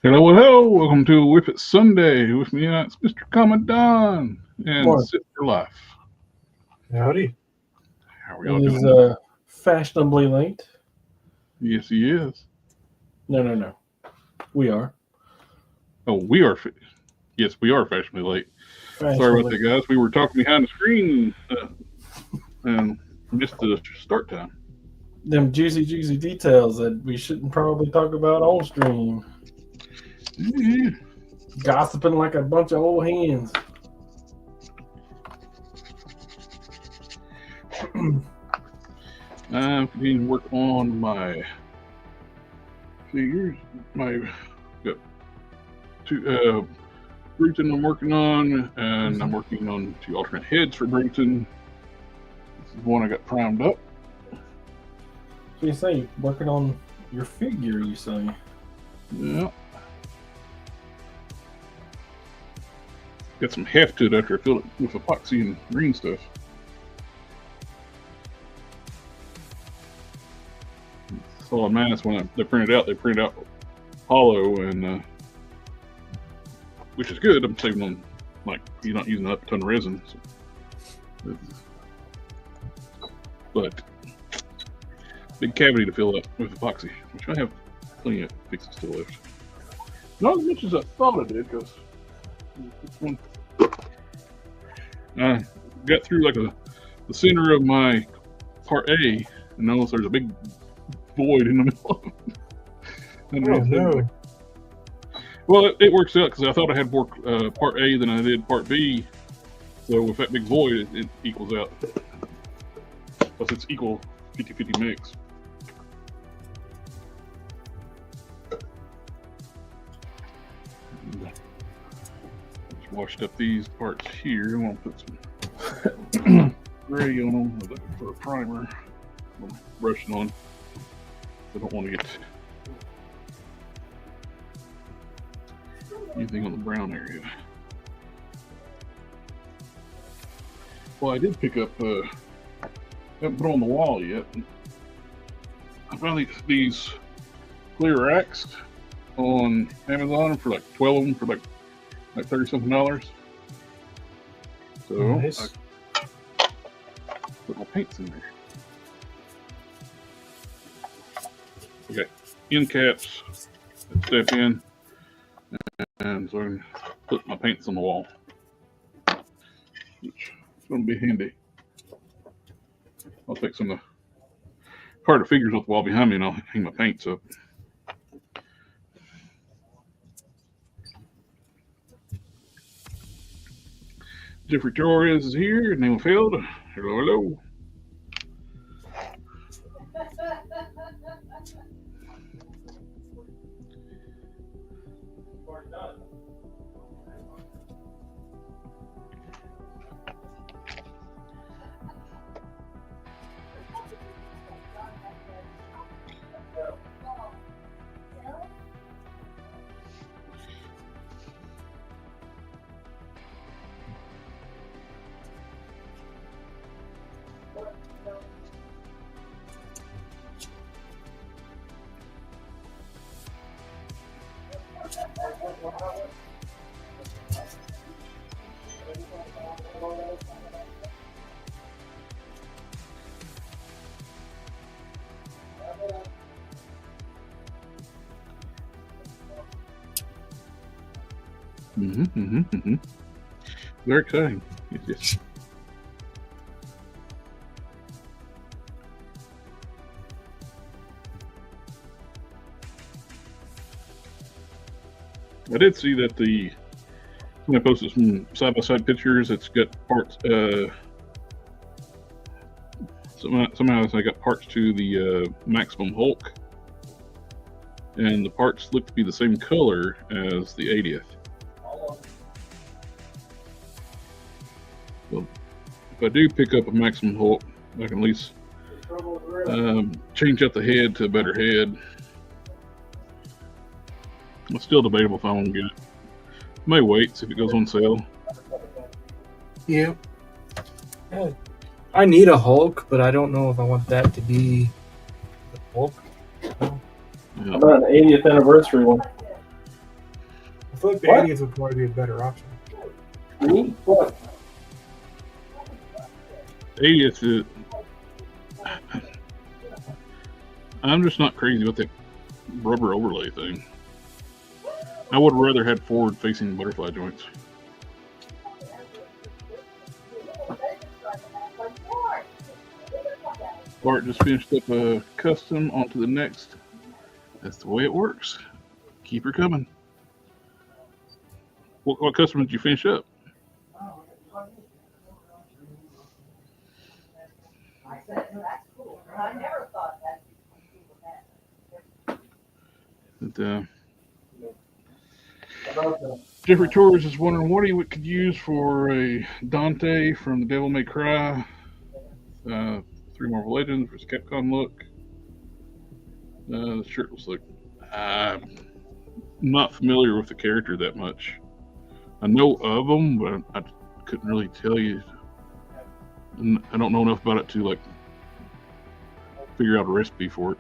Hello, hello. Welcome to WIP IT Sunday. With me, it's Mr. Commandant and Morning. Sister Life. Howdy. How are It y'all is doing? fashionably late. Yes, he is. No. We are. Oh, we are. Yes, we are fashionably late. Sorry about Fashionably. that, guys. We were talking behind the screen and missed the start time. Them juicy details that we shouldn't probably talk about on stream. Yeah. Gossiping like a bunch of old hens. I'm continuing to work on my figures. My got two Bruton I'm working on, and I'm working on 2 alternate heads for Bruton. This is one I got primed up. So you say working on your figure, you say? Yeah. Got some heft to it after I filled it with epoxy and green stuff. Solid mass when they printed out hollow, and which is good. I'm saving on, like, you're not using up a ton of resin. So. But big cavity to fill up with epoxy, which I have plenty of Fixit still left. Not as much as I thought I did, because I got through like the center of my part A, and noticed there's a big void in the middle of it. Oh, no. Well, it works out because I thought I had more part A than I did part B. So with that big void, it equals out. Plus, it's equal 50-50 mix. Just washed up these parts here. I'm gonna put some gray on them for a primer. I'm brushing on. I don't want to get anything on the brown area. Well, I did pick up, haven't put on the wall yet. I found these clear racks on Amazon for like 12 of them for like $30-something. So Nice. I put my paints in there. Okay, end caps, step in, and so I can put my paints on the wall, which is going to be handy. I'll take some of the Carter figures off the wall behind me, and I'll hang my paints up. Jeffrey Torres is here. Name of Field. Hello. Very exciting. Yes. I did see that when I posted some side-by-side pictures, it's got parts. Somehow I got parts to the Maximum Hulk, and the parts look to be the same color as the 80th. So if I do pick up a Maximum Hulk, I can at least change out the head to a better head. It's still debatable if I want to get it. May wait, see if it goes on sale. Yeah. I need a Hulk, but I don't know if I want that to be the Hulk. How about an 80th anniversary one? feel like the What? 80th would probably be a better option. Me? What? 80th. I'm just not crazy about that rubber overlay thing. I would have rather had forward-facing butterfly joints. Bart just finished up a custom onto the next. That's the way it works. Keep her coming. What custom did you finish up? Jeffrey Torres is wondering what he could use for a Dante from the Devil May Cry 3 Marvel Legends for his Capcom look. The shirt looks like I'm not familiar with the character that much. I know of them, but I couldn't really tell you. I don't know enough about it to like figure out a recipe for it.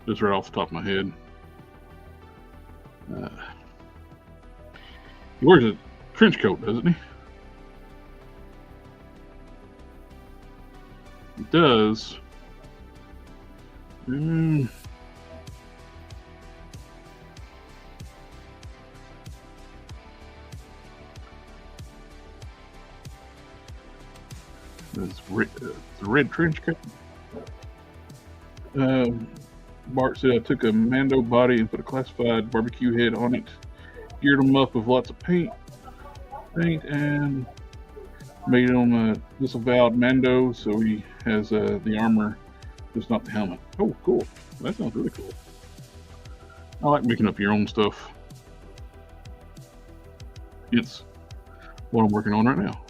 Just right off the top of my head. He wears a trench coat, doesn't he? He does. It's the red trench coat. Bart said I took a Mando body and put a classified barbecue head on it, geared him up with lots of paint, and made it on a disavowed Mando, so he has the armor, just not the helmet. Oh, cool! That sounds really cool. I like making up your own stuff. It's what I'm working on right now.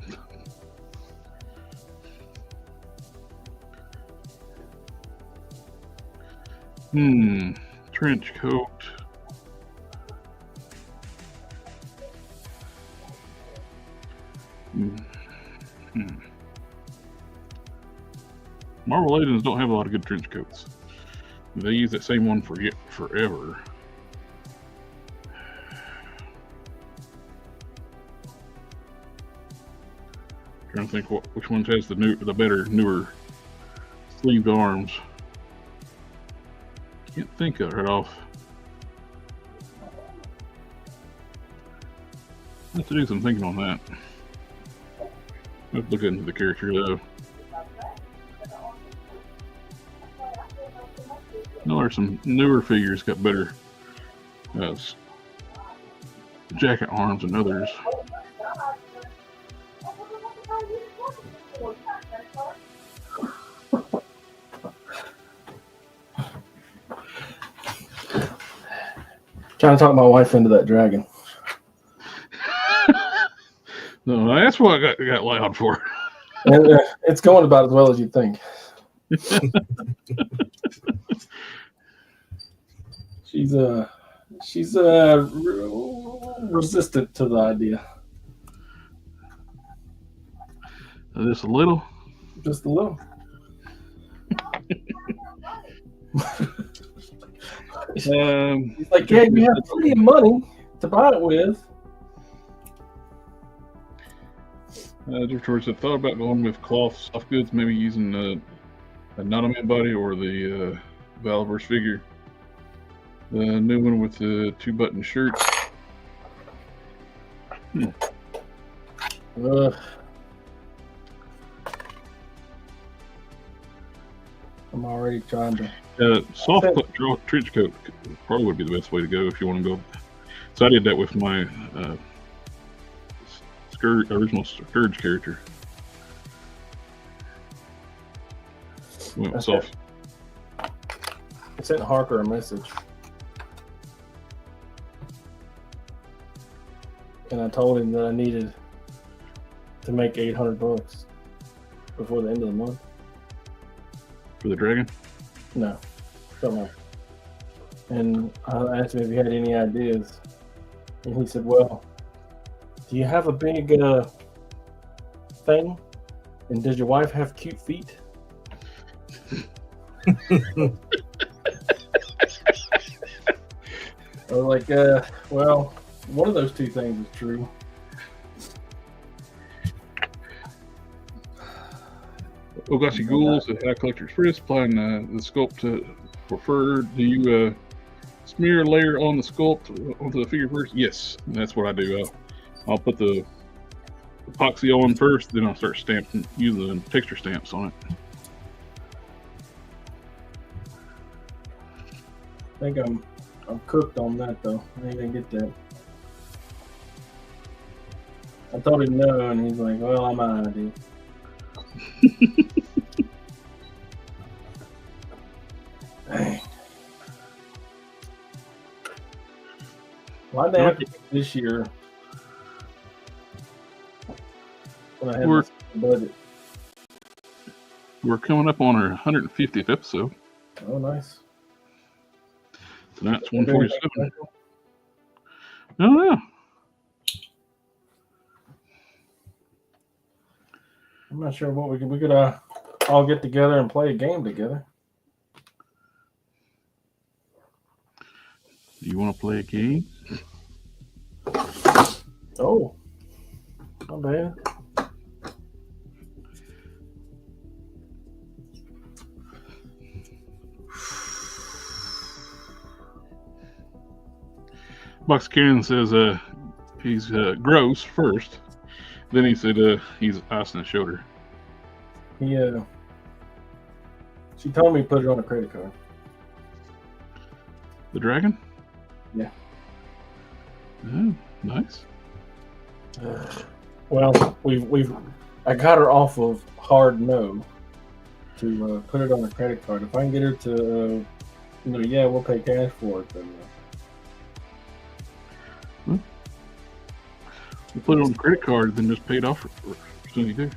Trench coat. Marvel Legends don't have a lot of good trench coats. They use that same one forever. Trying to think which ones has the newer sleeved arms. Can't think of it right off. I have to do some thinking on that. I have to look into the character though. No, there's some newer figures got better jacket arms than others. Trying to talk my wife into that dragon. No, that's what I got loud for. And, it's going about as well as you'd think. She's resistant to the idea. Just a little. Just a little. He's like, yeah, you have plenty of money to buy it with. George, I thought about going with cloth soft goods, maybe using a Not-A-Man body or the Valverse figure. The new one with the 2-button shirt. I'm already trying to. Soft trench coat probably would be the best way to go if you want to go. So I did that with my original Scourge character. Went with soft. I sent Harker a message. And I told him that I needed to make $800 before the end of the month. For the dragon? No, something else. And I asked him if he had any ideas. And he said, well, do you have a big thing? And does your wife have cute feet? I was like, well, One of those two things is true. Ogashi Ghouls, the High Collector Express, applying the Sculpt to preferred. Do you smear a layer on the Sculpt onto the figure first? Yes, that's what I do. I'll put the epoxy on first, then I'll start stamping, using texture stamps on it. I think I'm cooked on that though. I didn't get that. I told him no, and he's like, "Well, I'm out of idea." Dang. Why'd they have to pick this year when I had this budget? We're coming up on our 150th episode. Oh, nice. Tonight's 147. Oh, yeah. I'm not sure what we could all get together and play a game together. Do you want to play a game? Oh, not bad. Box Karen says he's gross first. Then he said he's icing his shoulder. She told me to put it on a credit card. The dragon? Yeah. Oh, nice. Well, I got her off of hard no to put it on a credit card. If I can get her to, yeah, we'll pay cash for it, then. You put it on a credit card, then just pay it off as soon as you do.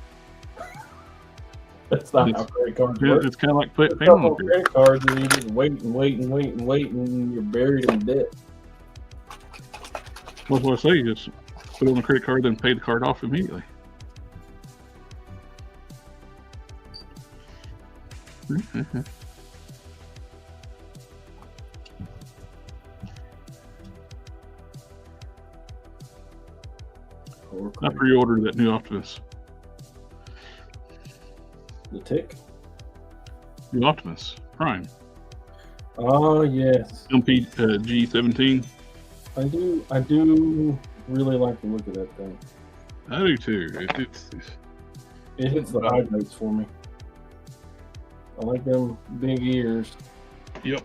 That's not how credit cards work. It's kind of like paying on credit cards, and you just wait, and you're buried in debt. That's what I say. You just put it on a credit card, then pay the card off immediately. I pre-ordered that new Optimus. The Tick? New Optimus Prime. Oh, yes. MP G17. I do really like the look of that thing. I do too. It hits the high notes for me. I like them big ears. Yep.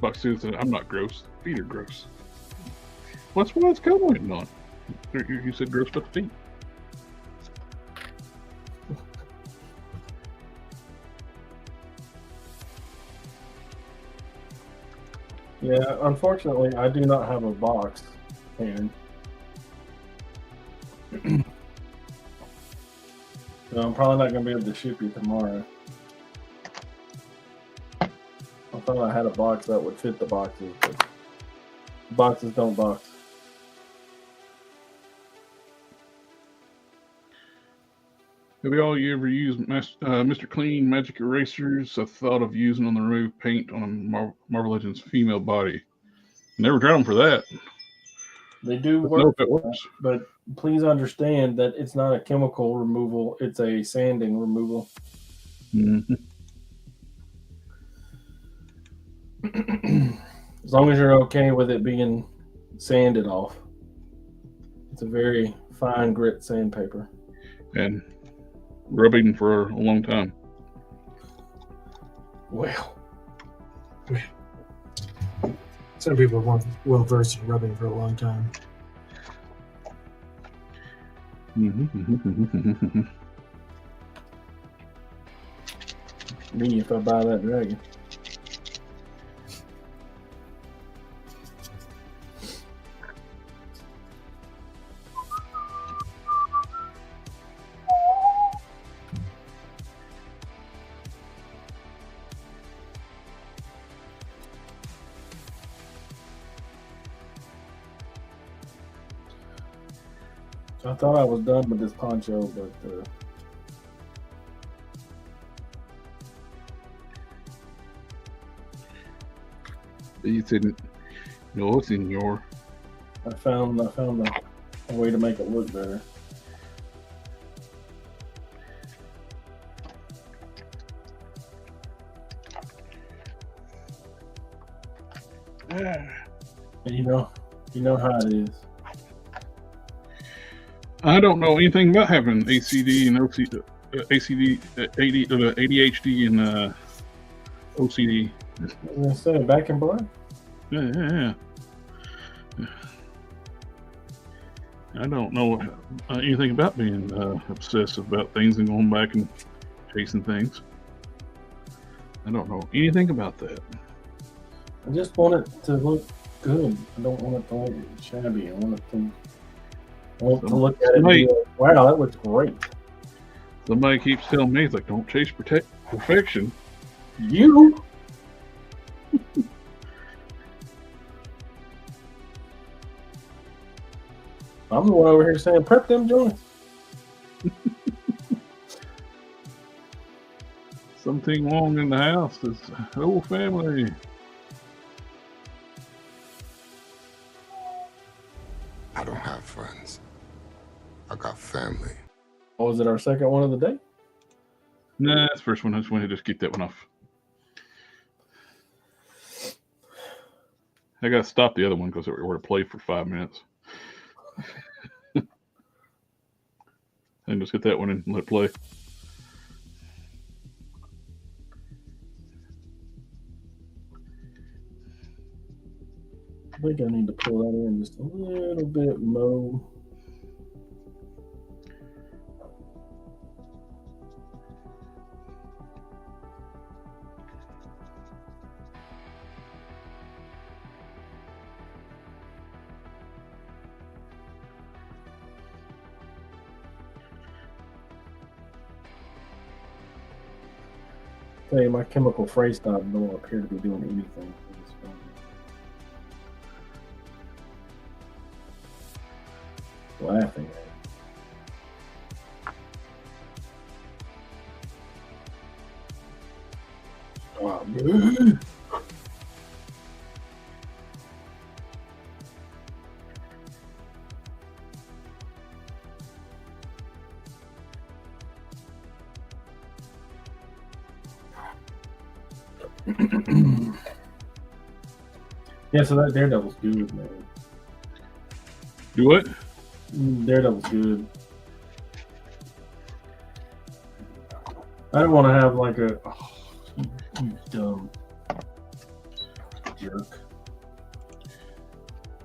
Box Sue said, "I'm not gross. Feet are gross." What's what it's commenting on? You said gross about the feet. Yeah, unfortunately, I do not have a box, and so I'm probably not going to be able to ship you tomorrow. I thought I had a box that would fit the boxes, but boxes don't box. Have you ever used Mr. Clean magic erasers? I thought of using on the remove paint on a Marvel Legends female body. Never tried them for that. They do work, but please understand that it's not a chemical removal; it's a sanding removal. Mm-hmm. As long as you're okay with it being sanded off. It's a very fine grit sandpaper. And rubbing for a long time. Well. Some people are well versed in rubbing for a long time. Me if I buy that dragon. I thought I was done with this poncho, but You said, no, senor. I found a way to make it look better. And you know how it is. I don't know anything about having ACD and ADHD and OCD. I was gonna say, back in black. Yeah. I don't know anything about being obsessive about things and going back and chasing things. I don't know anything about that. I just want it to look good. I don't want it to look shabby. I want it to look at it and be like, wow, that looks great. Somebody keeps telling me, it's like, don't chase perfection. You? I'm the one over here saying, prep them joints. Something wrong in the house. It's whole family. I don't have friends. I got family. Oh, was it our second one of the day? Nah, that's the first one. I just wanted to just get that one off. I got to stop the other one because we're to play for 5 minutes. And just get that one and let it play. I think I need to pull that in just a little bit more. Tell you, my chemical phrase stop don't appear to be doing anything for this phone. Laughing at it. Oh, man. Yeah, so that Daredevil's good, man. Do what? Daredevil's good. I don't want to have like a you dumb jerk.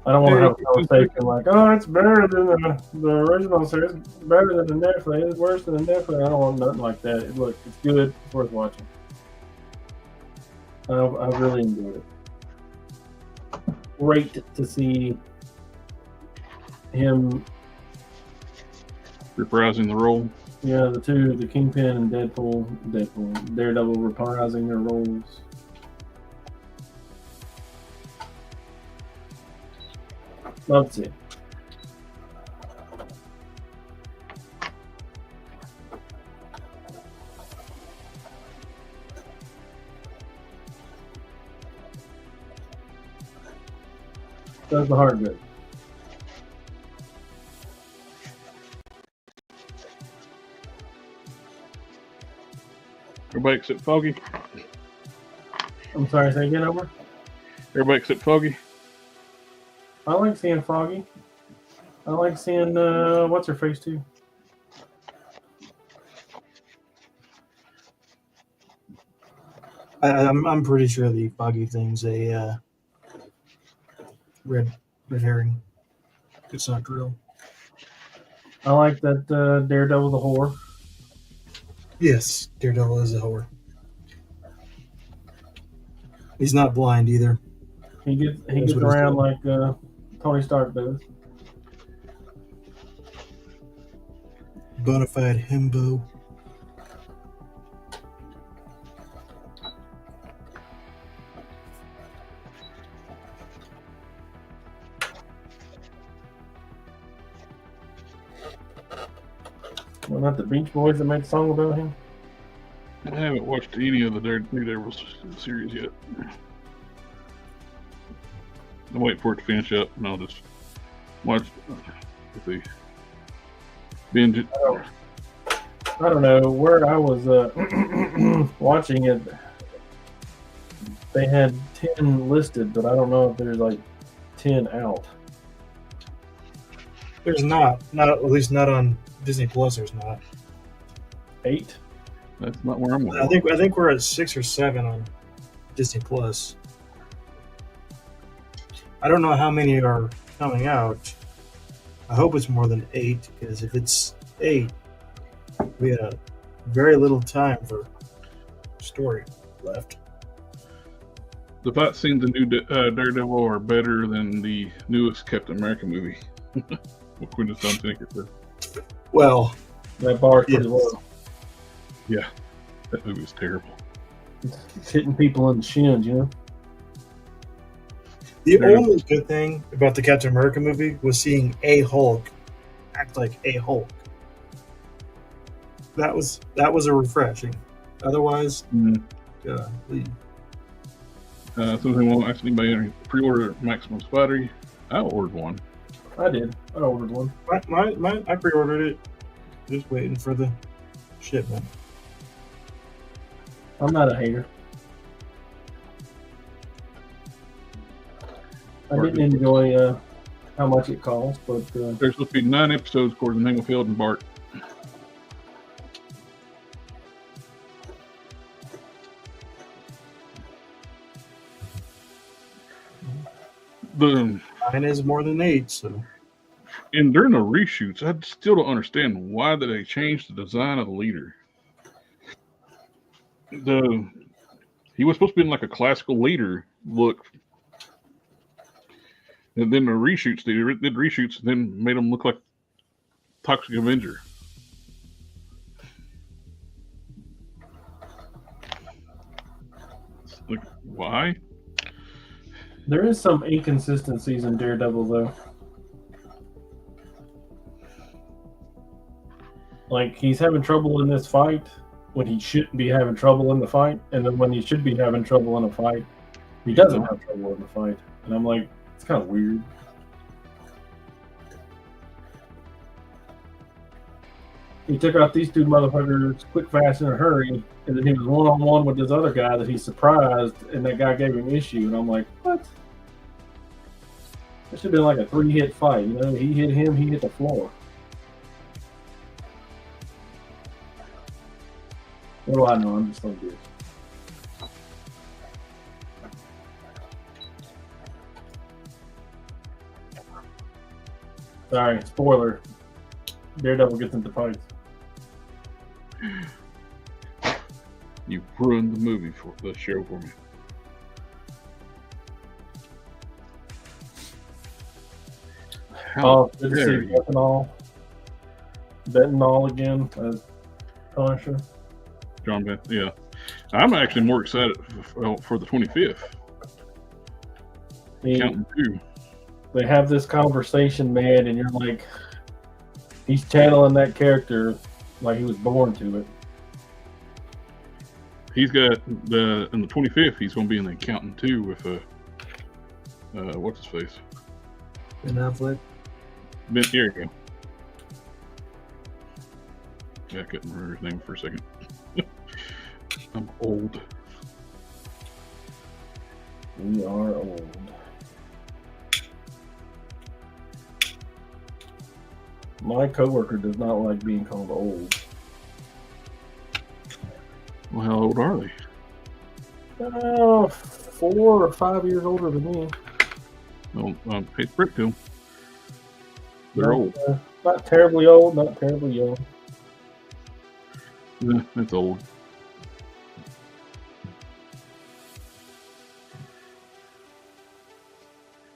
I don't want to have a conversation like, oh, it's better than the original series. It's better than the Netflix. It's worse than the Netflix. I don't want nothing like that. Look, it's good. It's worth watching. I really enjoyed it. Great to see him Reprising the role. Yeah, the Kingpin and Daredevil reprising their roles. Love to see it. Does the heart good. Everybody except Foggy. I'm sorry, say again, over? Everybody except Foggy. I like seeing Foggy. I like seeing, what's her face too? I'm pretty sure the Foggy thing's a red herring. It's not real. I like that Daredevil the whore. Yes, Daredevil is a whore. He's not blind either. He gets around like Tony Stark does. Bonafide himbo. Well, not the Beach Boys that made a song about him. I haven't watched any of the new Daredevil series yet. I'll wait for it to finish up, and I'll just watch. Let's see. Binge it. I don't know where I was watching it. They had 10 listed, but I don't know if there's like 10 out. There's not at least not on Disney Plus. There's not. 8? That's not where I'm going. I think we're at 6 or 7 on Disney Plus. I don't know how many are coming out. I hope it's more than 8, because if it's 8, we have very little time for story left. The fight scenes in the new Daredevil are better than the newest Captain America movie. What Quentin Tinker said. Well, That bar's pretty yes. low. Yeah, that movie was terrible. It's hitting people in the shins, you know? The There- only good thing about the Captain America movie was seeing a Hulk act like a Hulk. That was a refreshing. Otherwise, golly. Something won't ask anybody pre-order Maximum Spider. I ordered one. I did. I ordered one. I pre-ordered it. Just waiting for the shipment. I'm not a hater. I didn't enjoy how much it cost, but There's supposed to be 9 episodes according to Englefield and Bart. The Mine is more than 8, so and during the reshoots, I still don't understand why did they change the design of the leader. He was supposed to be in like a classical leader look, and then the reshoots they did reshoots, and then made him look like Toxic Avenger. Like, why? there is some inconsistencies in Daredevil, though. Like, he's having trouble in this fight when he shouldn't be having trouble in the fight, and then when he should be having trouble in a fight, he doesn't have trouble in the fight. And I'm like, it's kind of weird. He took out these 2 motherfuckers quick, fast, in a hurry, and then he was one-on-one with this other guy that he surprised, and that guy gave him issue, and I'm like, what? That should have been like a 3-hit fight, you know? He hit him, he hit the floor. What do I know? I'm just like this. Sorry, spoiler. Daredevil gets into fights. You ruined the movie for the show for me. How Good to dare see you. Bentonall again as Punisher. John Beth, yeah. I'm actually more excited for the 25th. Counting 2. They have this conversation, man, and you're like, he's channeling that character like he was born to it. He's got in the 25th. He's going to be in the Accountant 2 with what's his face? Ben Affleck. Ben, here you go. Yeah, I couldn't remember his name for a second. I'm old. We are old. My coworker does not like being called old. Well, how old are they? 4 or 5 years older than me. Well, hey, Brick to them. They're old. Not terribly old, not terribly young. Yeah, that's old.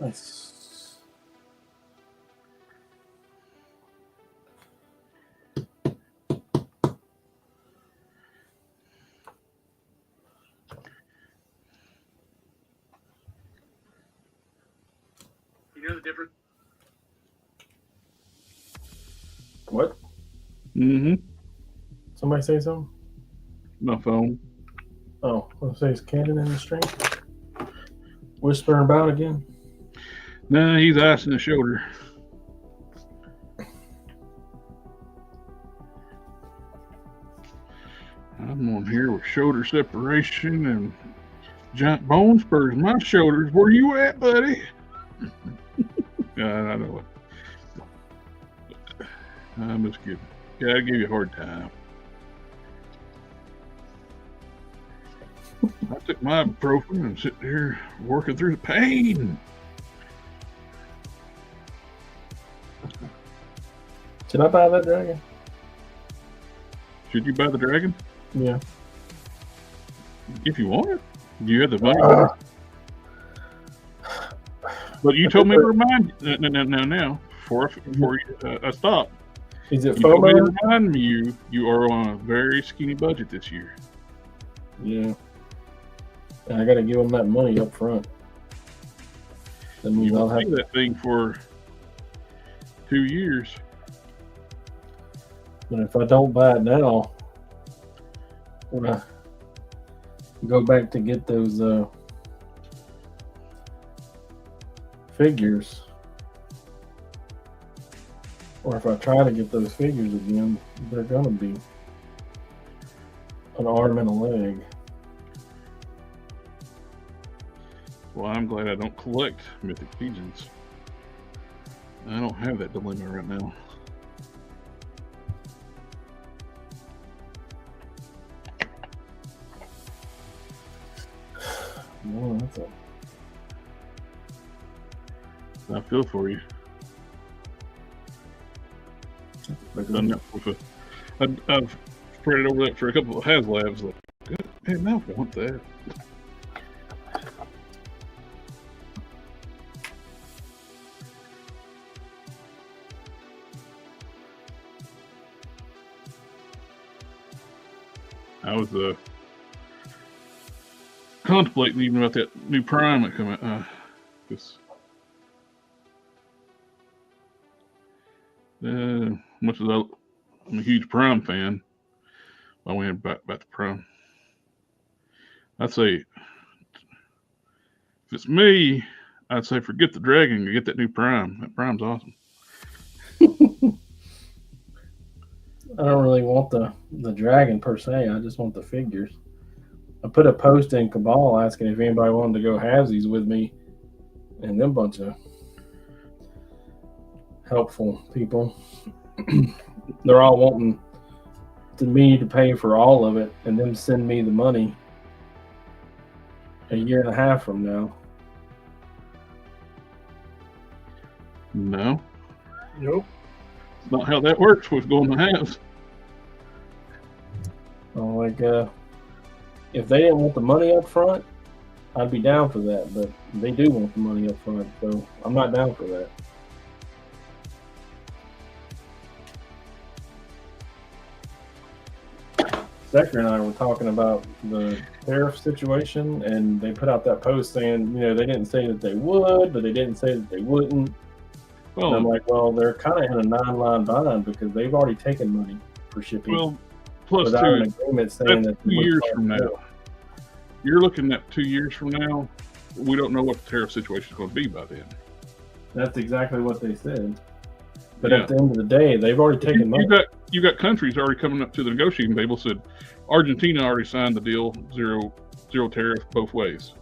Nice. You know the difference? What? Mm-hmm. Somebody say something? My phone. Oh, I was say, is Cannon in the stream? Whispering about again? Nah, he's icing the shoulder. I'm on here with shoulder separation and giant bone spurs. My shoulders. Where you at, buddy? I know it. I'm just kidding. Yeah, I give you a hard time. I took my ibuprofen and sit there working through the pain. Should I buy that dragon? Should you buy the dragon? Yeah. If you want it. Do you have the money? But you told me to remind now before I stop. Is it You told me to FOMO? remind me you are on a very skinny budget this year. Yeah. And I got to give them that money up front. That means You I'll will have pay that thing for 2 years. But if I don't buy it now, when I go back to get those figures, or if I try to get those figures again, they're going to be an arm and a leg. Well, I'm glad I don't collect mythic pigeons. I don't have that dilemma right now. No, that's I feel for you. I've done that with I've spread it over that for a couple of HasLabs. Like, hey, now I want that. I was contemplating even about that new Prime that come out. Much as I'm a huge Prime fan, I went about the Prime. I'd say, if it's me, I'd say forget the Dragon and get that new Prime. That Prime's awesome. I don't really want the dragon per se. I just want the figures. I put a post in Cabal asking if anybody wanted to go halvesies with me, and them bunch of helpful people. They're all wanting me to pay for all of it and then send me the money a year and a half from now. No. Nope. It's not how that works with going to halves. If they didn't want the money up front, I'd be down for that. But they do want the money up front, so I'm not down for that. Zachary and I were talking about the tariff situation, and they put out that post saying, they didn't say that they would, but they didn't say that they wouldn't. Well, and I'm like, well, they're kind of in a nine-line bind because they've already taken money for shipping. Well, plus without an agreement saying that's that 2 years from now. You're looking at 2 years from now. We don't know what the tariff situation is going to be by then. That's exactly what they said. But Yeah. at the end of the day, they've already taken money. You got countries already coming up to the negotiating table. Said Argentina already signed the deal, zero tariff both ways.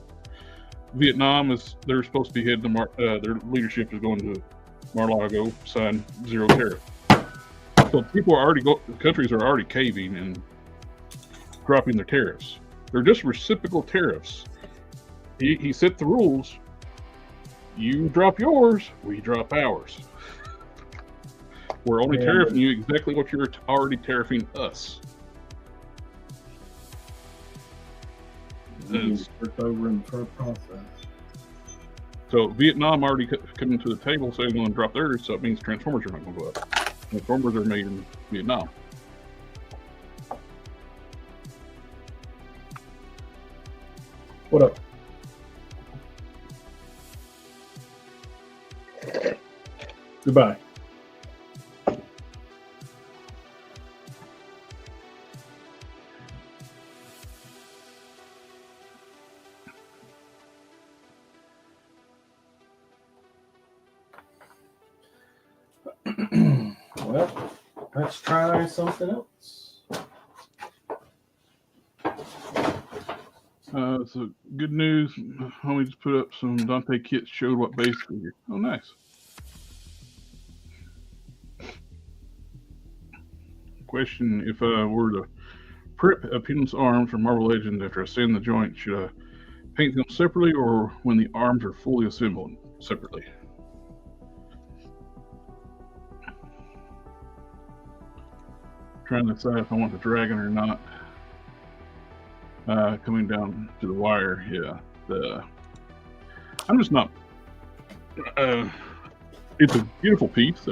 Vietnam they're supposed to be heading to their leadership is going to Mar-a-Lago, sign zero tariff. So countries are already caving and dropping their tariffs. They're just reciprocal tariffs. He set the rules. You drop yours, we drop ours. We're only tariffing you exactly what you're already tariffing us. Over in the first process. So Vietnam already coming to the table saying they're going to drop theirs, so it means Transformers are not going to go up. Transformers are made in Vietnam. What up? Goodbye. Well, let's try something else. So good news. Homie just put up some Dante kits, showed what base figure. Oh, nice. Question: if I were to prep Opinions arms from Marvel Legends after I sand the joint, should I paint them separately or when the arms are fully assembled separately? Trying to decide if I want the dragon or not. Coming down to the wire, yeah. I'm just not. It's a beautiful piece.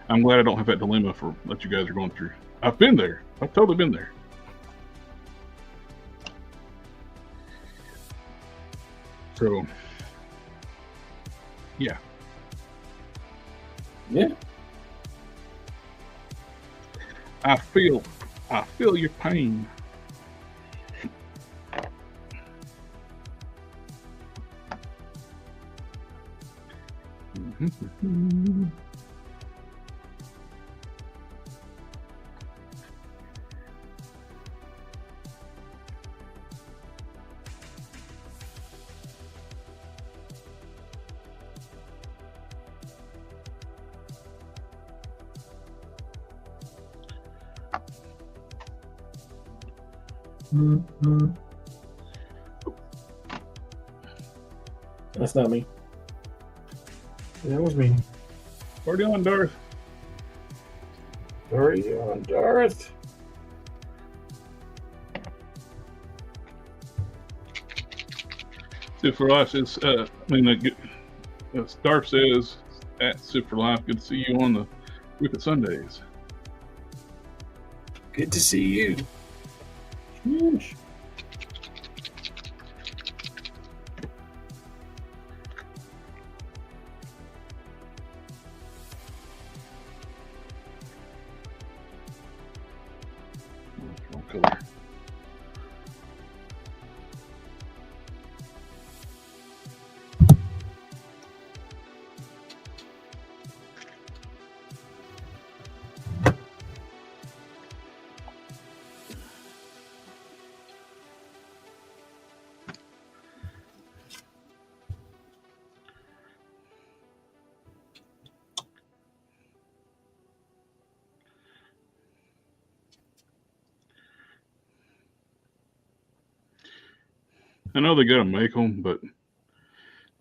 I'm glad I don't have that dilemma for what you guys are going through. I've been there. I've totally been there. So, yeah. Yeah. I feel your pain. That's not me. That was me. Party on, Darth. Party on, Darth. Sip for Life says, Darth says, at Sip for Life, good to see you on the WIP IT Sundays. Good to see you. Yeesh. Wrong color. I know they got to make them, but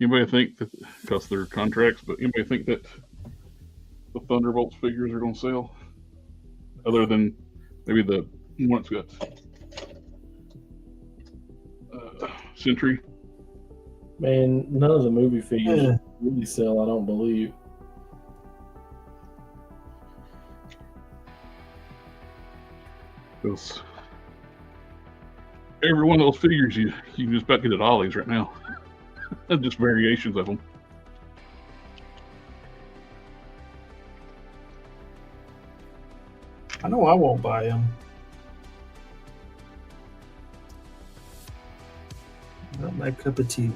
anybody think that, because they're contracts, but anybody think that the Thunderbolts figures are going to sell? Other than maybe the one that's got Sentry. Man, none of the movie figures Yeah. really sell, I don't believe. Because every one of those figures you can just about get at Ollie's right now. Just variations of them. I know I won't buy them. Not my cup of tea.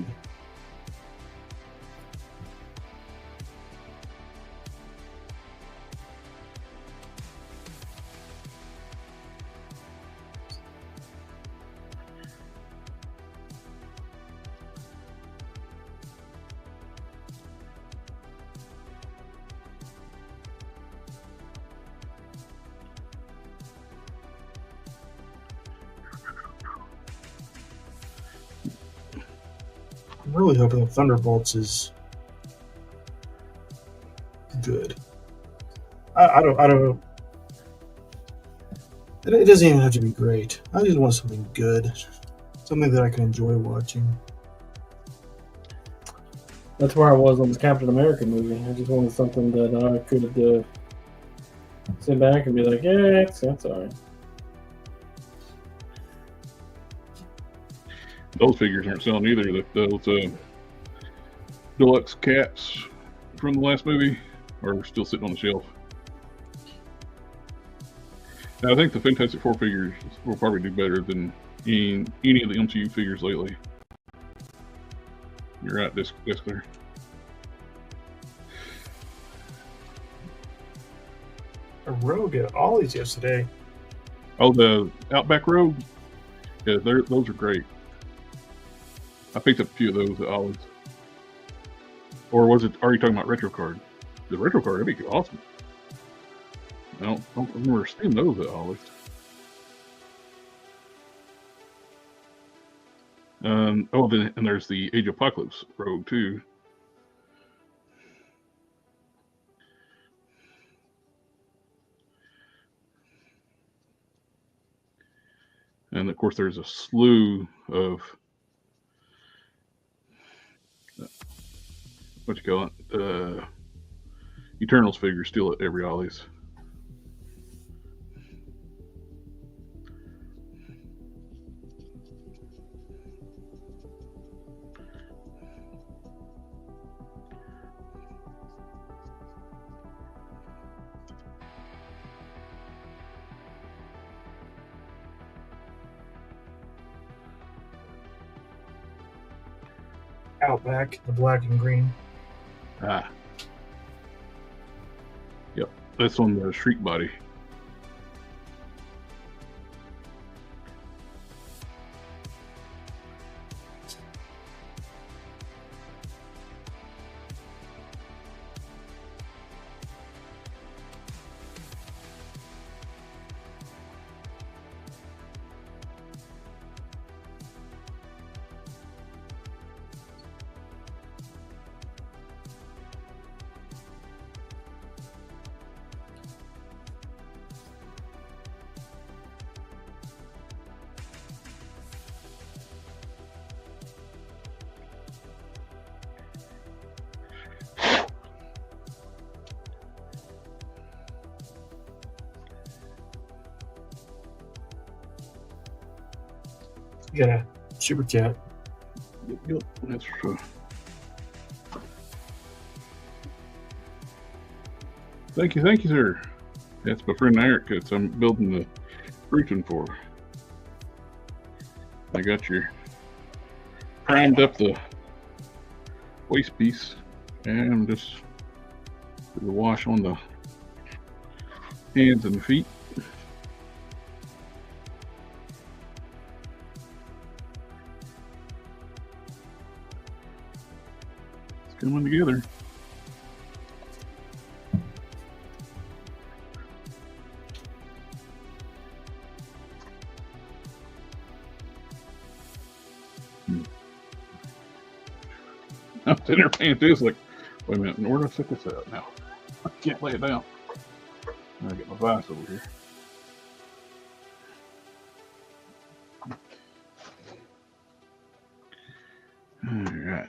I'm really hoping the Thunderbolts is good. I don't. It doesn't even have to be great. I just want something good, something that I can enjoy watching. That's where I was on the Captain America movie. I just wanted something that I could sit back and be like, yeah, that's all right. Those figures aren't selling either. Those deluxe caps from the last movie are still sitting on the shelf. Now, I think the Fantastic Four figures will probably do better than any of the MCU figures lately. You're right, that's clear. a rogue at Ollie's yesterday. Oh, the Outback Rogue? Yeah, those are great. I picked up a few of those at Ollie's. Or are you talking about Retro Card? The Retro Card, that'd be awesome. I don't remember seeing those at Ollie's. And there's the Age of Apocalypse Rogue too. And of course, there's a slew of what you call it, Eternals figures still at every Ollie's. Outback, the black and green. Ah. Yep, that's on the Shriek body. You got a super chat. Yep, that's thank you, sir. That's my friend Eric. I'm building the roofing for. I got your primed up the waist piece, and I'm just do the wash on the hands and feet. Coming together. I'm sitting there paying this like, wait a minute, where do I set this out now? I can't lay it down. I gotta get my vise over here. All right.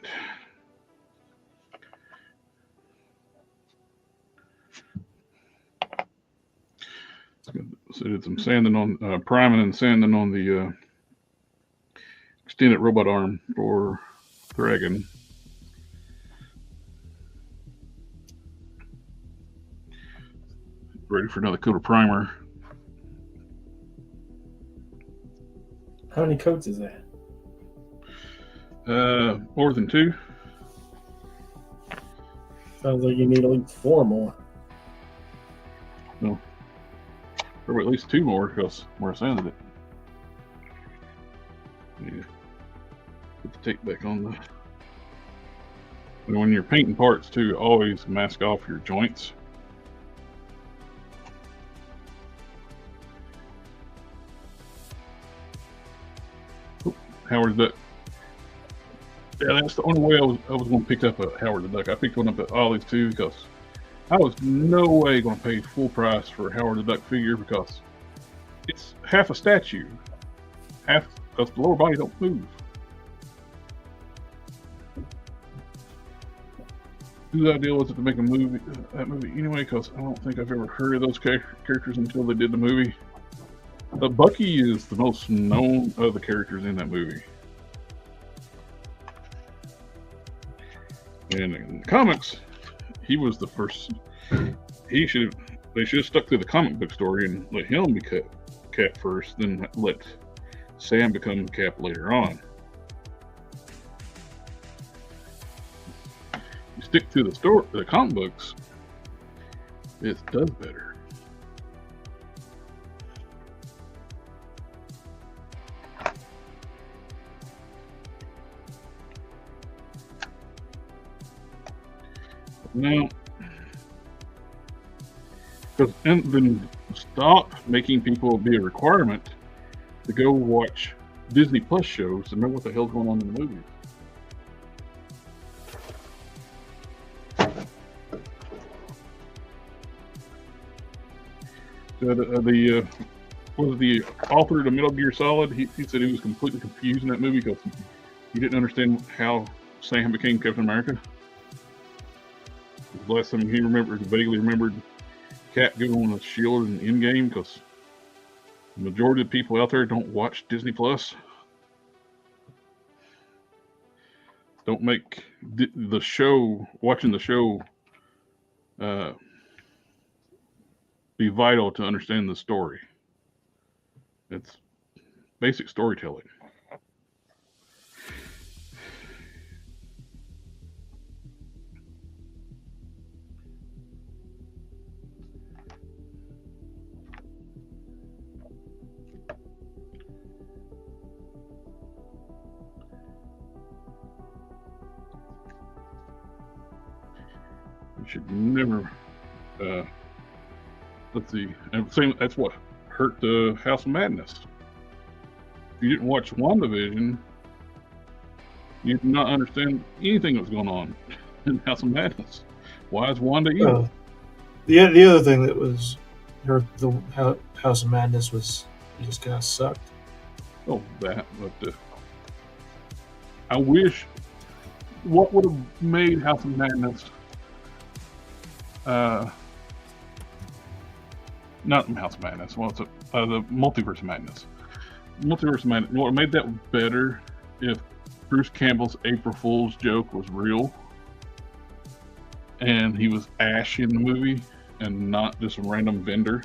So did some sanding on, priming and sanding on the extended robot arm for Dragon. Ready for another coat of primer. How many coats is that? More than 2. Sounds like you need at least 4 more. No. Or at least 2 more because where I sanded it. Yeah. Put the tape back on the. And when you're painting parts too, always mask off your joints. Oop, Howard the Duck. Yeah, that's the only way I was going to pick up a Howard the Duck. I picked one up at Ollie's too because I was no way going to pay full price for a Howard the Duck figure because it's half a statue, half because the lower body don't move. Whose idea was it to make that movie anyway? Because I don't think I've ever heard of those characters until they did the movie. But Bucky is the most known of the characters in that movie. And in the comics, he was the first. They should have stuck to the comic book story and let him be Cap first, then let Sam become Cap later on. You stick to the comic books, it does better. No. Because and then stop making people be a requirement to go watch Disney Plus shows and know what the hell's going on in the movies. The was the author of the Metal Gear Solid? He said he was completely confused in that movie because he didn't understand how Sam became Captain America. The last time he vaguely remembered Cap going on a shield in Endgame, because the majority of people out there don't watch Disney Plus. Don't make the show, watching the show, be vital to understand the story. It's basic storytelling. You should never, let's see, and same, that's what hurt the House of Madness. If you didn't watch WandaVision, you did not understand anything that was going on in House of Madness. Why is Wanda evil? The other thing that was hurt the House of Madness was it just kind of sucked. Oh, that, but I wish, what would have made House of Madness, not House of Madness, what's it, the Multiverse of Madness. Multiverse of Madness, what made that better if Bruce Campbell's April Fool's joke was real and he was Ash in the movie and not just a random vendor.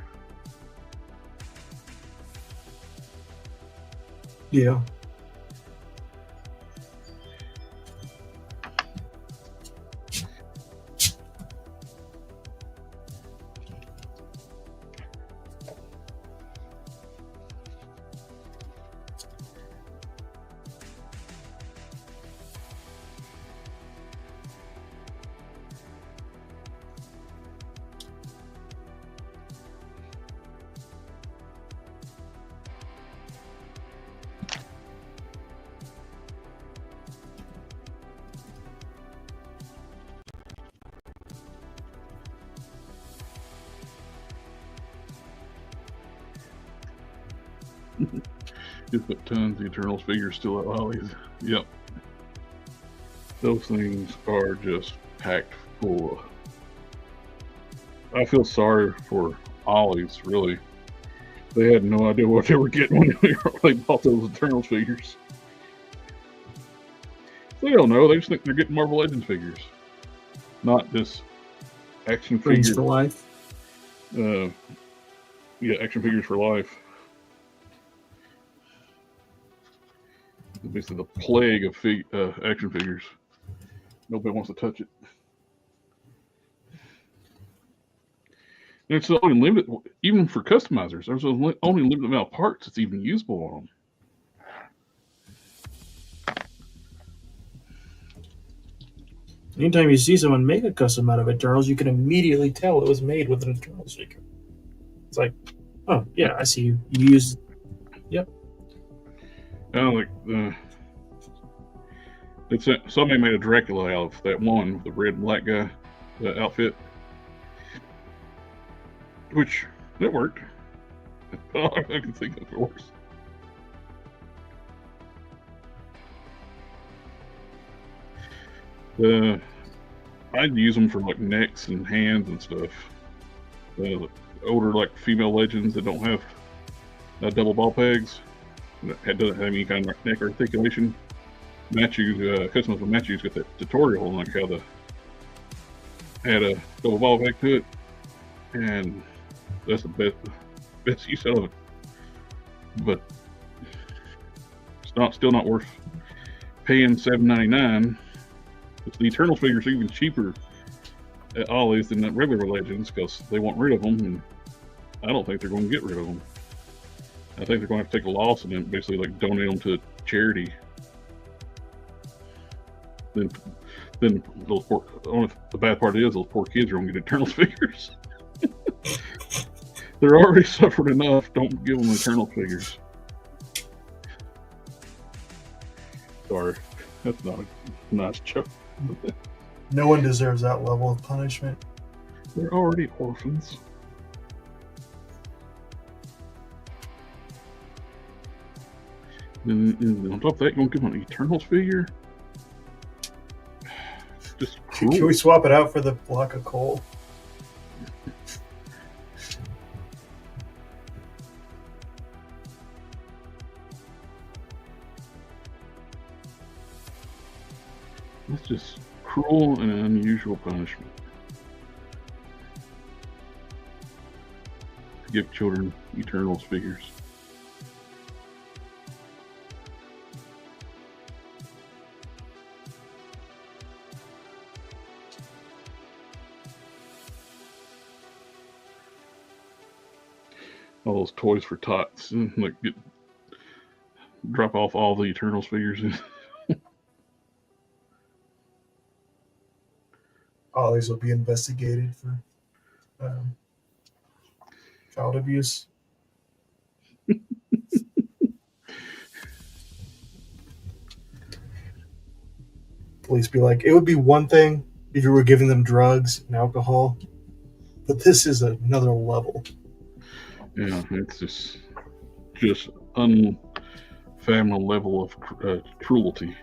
Yeah. Just put tons of Eternals figures still at Ollie's. Yep. Those things are just packed full. I feel sorry for Ollie's, really. They had no idea what they were getting when they bought those Eternals figures. They don't know. They just think they're getting Marvel Legends figures. Not just action Friends figures. for life. Yeah, action figures for life. Basically the plague of action figures. Nobody wants to touch it. And it's only limited, even for customizers. There's only limited amount of parts that's even usable on them. Anytime you see someone make a custom out of Eternals, you can immediately tell it was made with an Eternals figure. It's like, oh yeah, I see you. You used. Yep. Like somebody made a Dracula out of that one, the red and black guy, the outfit, which it worked. I can think of worse. I'd use them for like necks and hands and stuff. The older like female legends that don't have double ball pegs, that doesn't have any kind of neck articulation. Matthews, customers with Matthews got that tutorial on like how to add a double ball peg to it, and that's the best use of it. But it's still not worth paying $7.99. The Eternal figures are even cheaper at Ollie's than the regular Legends because they want rid of them, and I don't think they're going to get rid of them. I think they're going to have to take a loss and then basically like donate them to charity. Then Then those poor, only the bad part is those poor kids are gonna get Eternals figures. They're already suffered enough. Don't give them Eternal figures. Sorry, that's not a nice joke. No one deserves that level of punishment. They're already orphans. And on top of that, you're gonna give them an Eternals figure? Just cruel. Can we swap it out for the block of coal? That's just cruel and unusual punishment. To give children Eternals figures. All those toys for tots, like drop off all the Eternals figures. All these will be investigated for child abuse. Police be like, it would be one thing if you were giving them drugs and alcohol, but this is another level. Yeah, it's just unfathomable level of cruelty.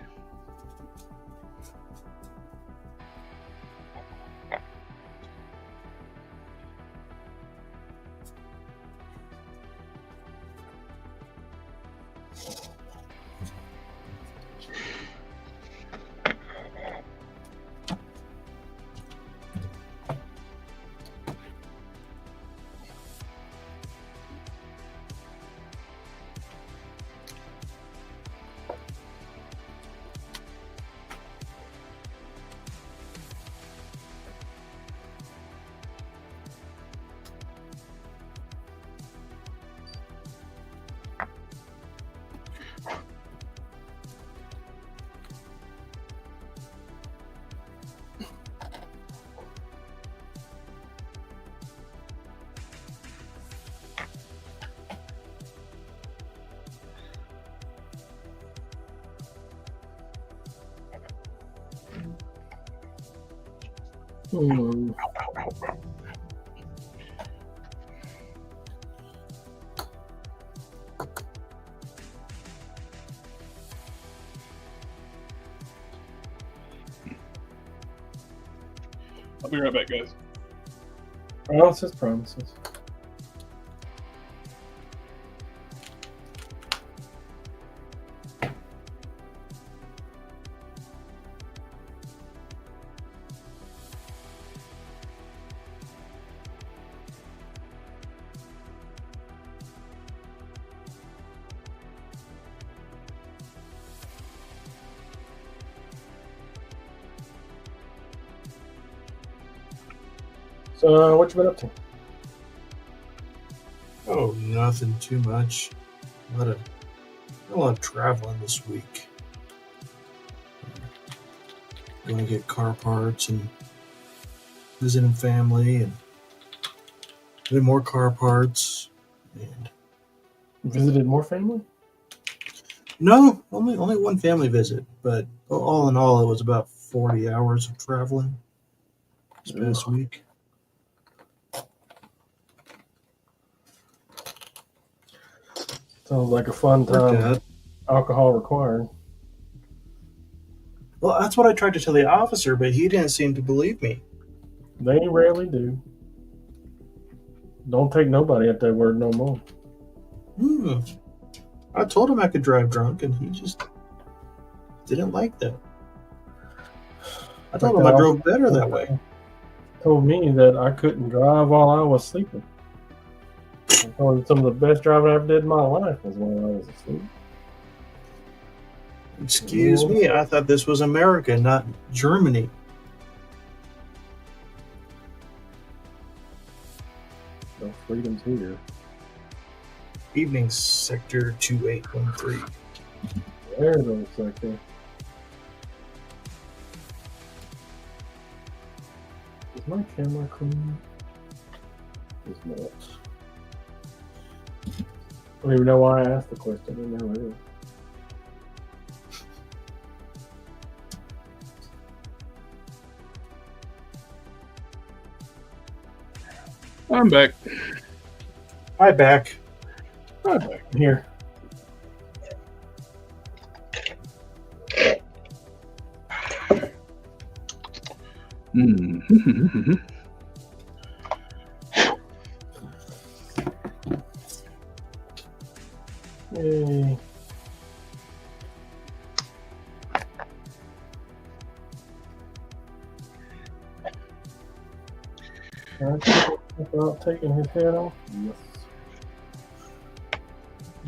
I'll be right back, guys. Promises, promises. So, what you been up to? Oh, nothing too much. A lot of traveling this week. Going to get car parts and visiting family and getting more car parts. And Visited more family? no, only one family visit, but all in all, it was about 40 hours of traveling this past week. Sounds like a fun time. Alcohol required. Well, that's what I tried to tell the officer, but he didn't seem to believe me. They rarely do. Don't take nobody at their word no more. I told him I could drive drunk, and he just didn't like that. I told him I drove better that way. Told me that I couldn't drive while I was sleeping. I told him some of the best driving I ever did in my life was when I was asleep. Excuse me, I thought this was America, not Germany. No freedom's here. Evening, Sector 2813. There's a sector. Is my camera clean? It's not. I don't even know why I asked the question. I didn't know it is. I'm back. Hi, back. I'm back. Here. Mm-hmm. Yay. Without taking his head off? Yes.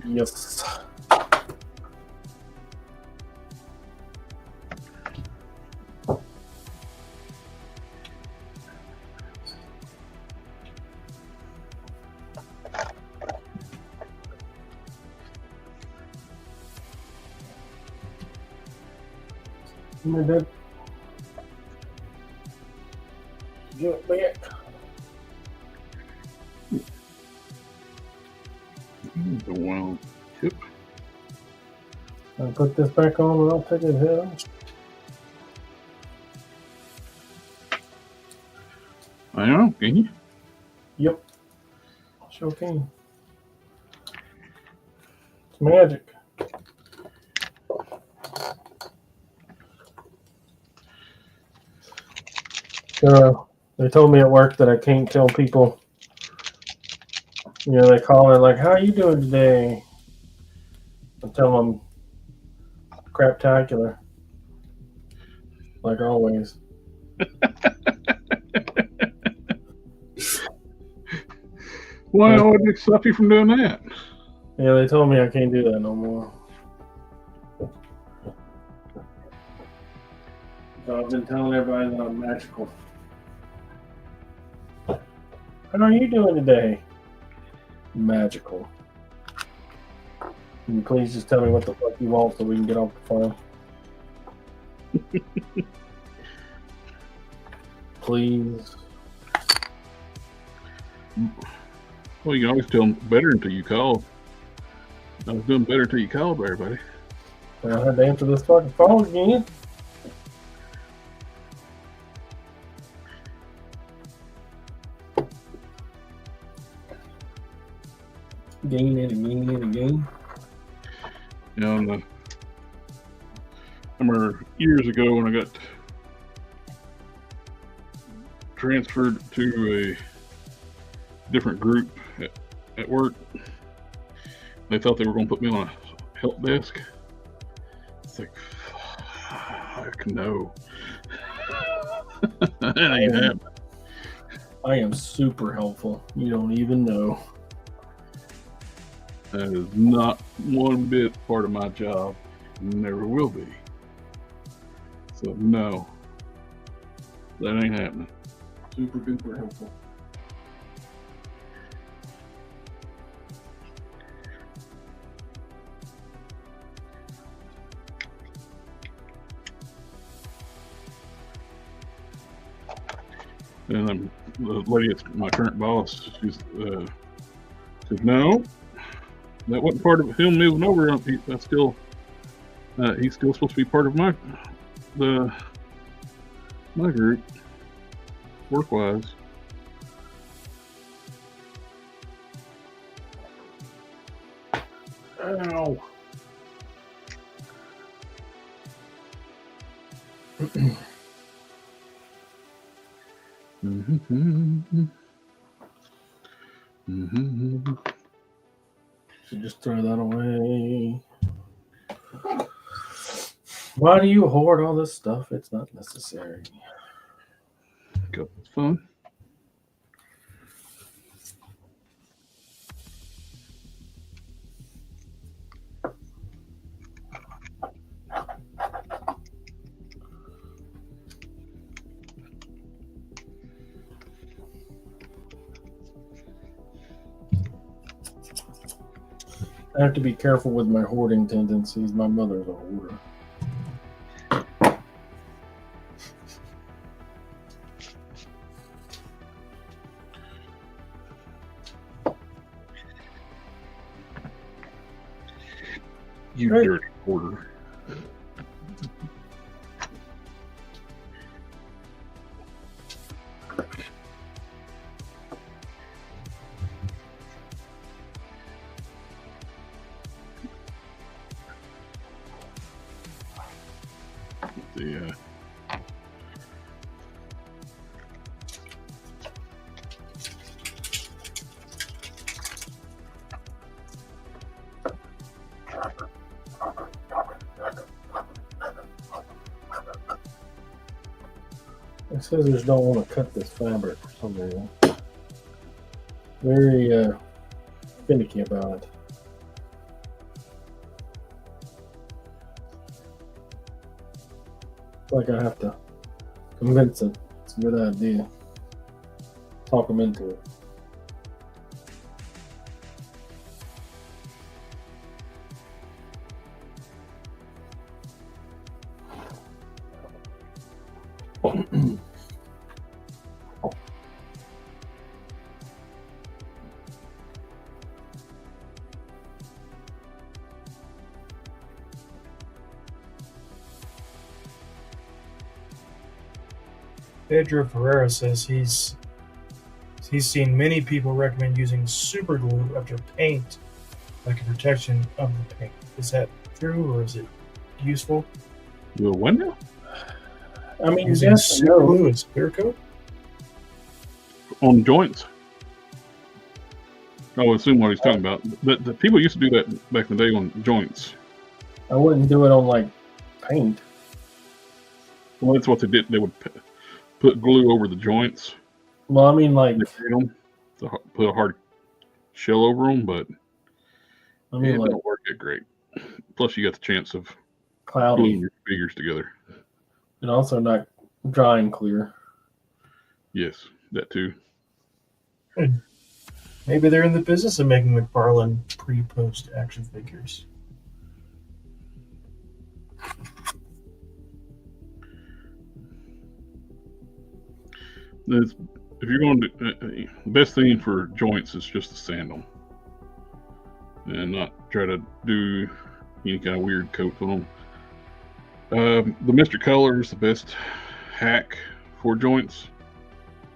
Yes. My dad. Get it back. The wild tip. I'll put this back on and I'll take his head off. I know, can you? Yep. Sure can. It's magic. They told me at work that I can't tell people. You know, they call her like, "How are you doing today?" I tell them, "Craptacular," like always. Why would they stop you from doing that? Yeah, they told me I can't do that no more. So I've been telling everybody that I'm magical. How are you doing today? Magical. Can you please just tell me what the fuck you want so we can get off the phone? Please. Well, you can always tell them better until you call. I was doing better until you called, everybody. I had to answer this fucking phone again. Again and again and again. You know, I remember years ago when I got transferred to a different group at work. They thought they were going to put me on a help desk. It's like, fuck no. That ain't happening. I am super helpful. You don't even know. That is not one bit part of my job. Never will be. So no, that ain't happening. Super duper helpful. And the lady that's my current boss, she's said, no, that wasn't part of him moving over. He's still supposed to be part of my group, work-wise. Ow. Should just throw that away. Why do you hoard all this stuff? It's not necessary. Got this fun. I have to be careful with my hoarding tendencies. My mother's a hoarder. You Right. dirty quarter. The The scissors don't want to cut this fabric for some reason. Very finicky about it. It's like I have to convince it it's a good idea. Talk them into it. Pedro Ferreira says he's seen many people recommend using super glue after paint, like a protection of the paint. Is that true, or is it useful? the window I mean, Using yes and super no. glue as clear coat? on joints. I would assume what he's talking about. But the people used to do that back in the day on joints. I wouldn't do it on like paint. Well, that's what they did. They would put glue over the joints. Well, I mean, like, They paint them to put a hard shell over them, but I mean, it like don't work that great. Plus, you got the chance of cloudy, gluing your figures together. and also not drying clear. Yes, that too. Maybe they're in the business of making McFarlane pre-post action figures. If you're going to, the best thing for joints is just to sand them, and not try to do any kind of weird coat on them. The Mr. Color is the best hack for joints.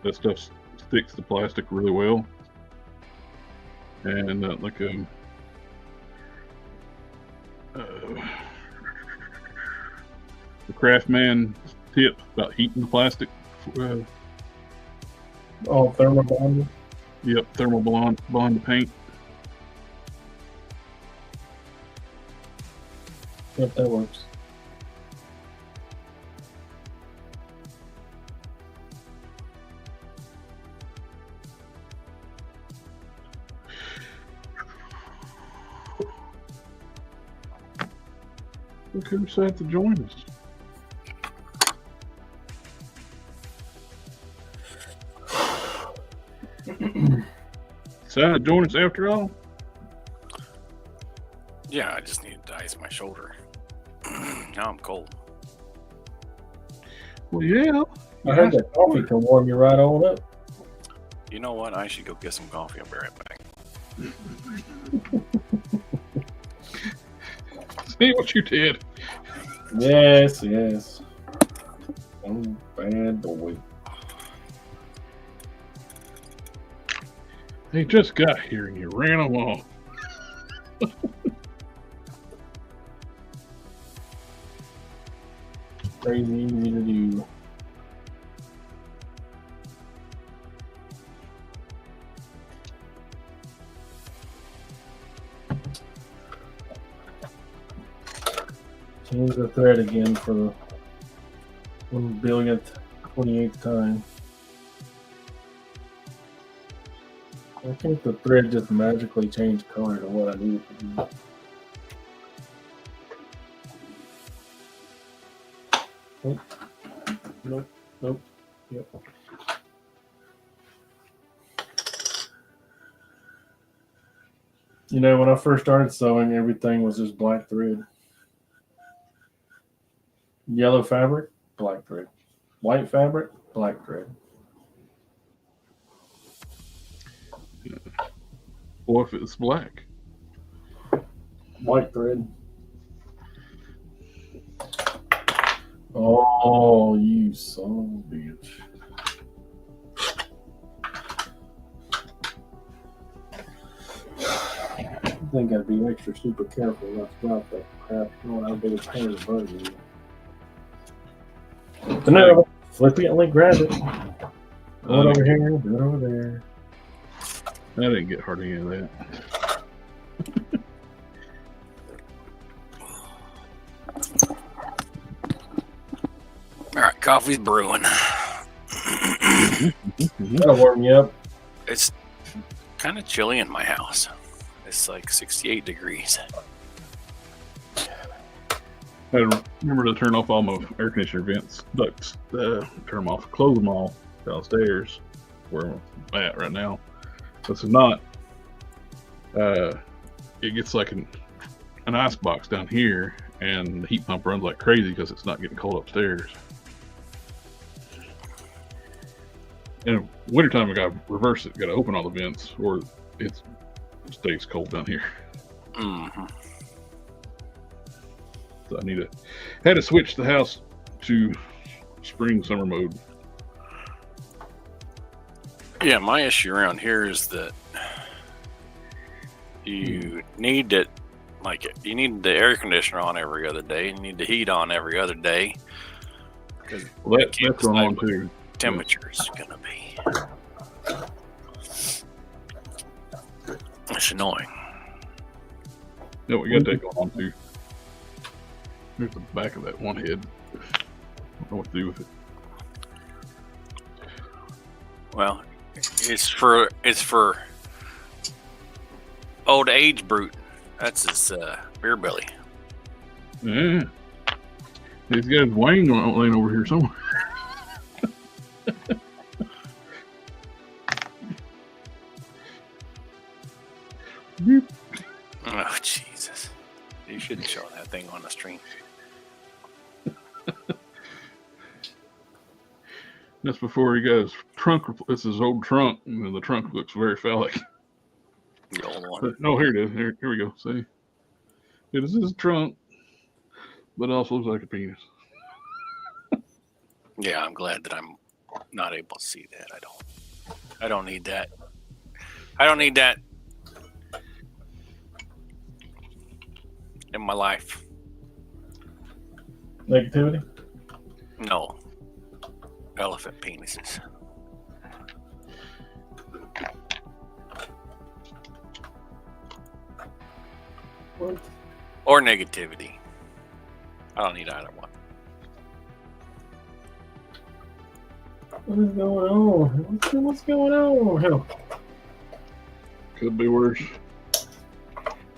That stuff sticks to plastic really well, and like the Craftman tip about heating the plastic. Oh, thermal bonding. Yep, thermal bond the paint. Yep, that works. Look who decided to join us. Decided to join us after all? Yeah, I just needed to ice my shoulder. Now I'm cold. Well, yeah. I heard that coffee can warm you right on up. You know what? I should go get some coffee. I'll be right back. See what you did. Yes, yes. I'm a bad boy. They just got here and you ran them off. Crazy easy to do. Change the thread again for the 1,000,000th, 28th time. I think the thread just magically changed color to what I need it to be. Nope. Nope. Nope. Yep. You know, when I first started sewing, everything was just black thread. Yellow fabric, black thread. White fabric, black thread. Or if it's black. White thread. Oh, you son of a bitch. I think I'd be extra super careful not to drop that crap. Knowing how big a pain in the butt it is. But no, flippantly grab it. Do it over here, do it over there. I didn't get hardly any of that. All right, coffee's brewing. That'll warm you up. It's kind of chilly in my house. It's like 68 degrees. I remember to turn off all my air conditioner vents, ducts, turn them off, close them all downstairs where I'm at right now. This is not, it gets like an ice box down here, and the heat pump runs like crazy because it's not getting cold upstairs. In wintertime, I got to reverse it, got to open all the vents, or it stays cold down here. Mm-hmm. So I had to switch the house to spring summer mode. Yeah, my issue around here is that you need it, like you need the air conditioner on every other day. You need the heat on every other day. Well, that's going on too. Temperature is gonna be. It's annoying. Yeah, we got that going on too. Here's the back of that one head. I don't know what to do with it. Well, it's for old age brute. That's his beer belly. Yeah. He's got his wing laying over here somewhere. Oh Jesus! You shouldn't show that thing on the stream. That's before he got his trunk. It's his old trunk, and the trunk looks very phallic. The old one. No, here it is. Here we go. See, it is his trunk, but it also looks like a penis. Yeah, I'm glad that I'm not able to see that. I don't need that. I don't need that in my life. Negativity? No. Elephant penises. What? Or negativity. I don't need either one. What is going on? What's going on? Hell. Could be worse.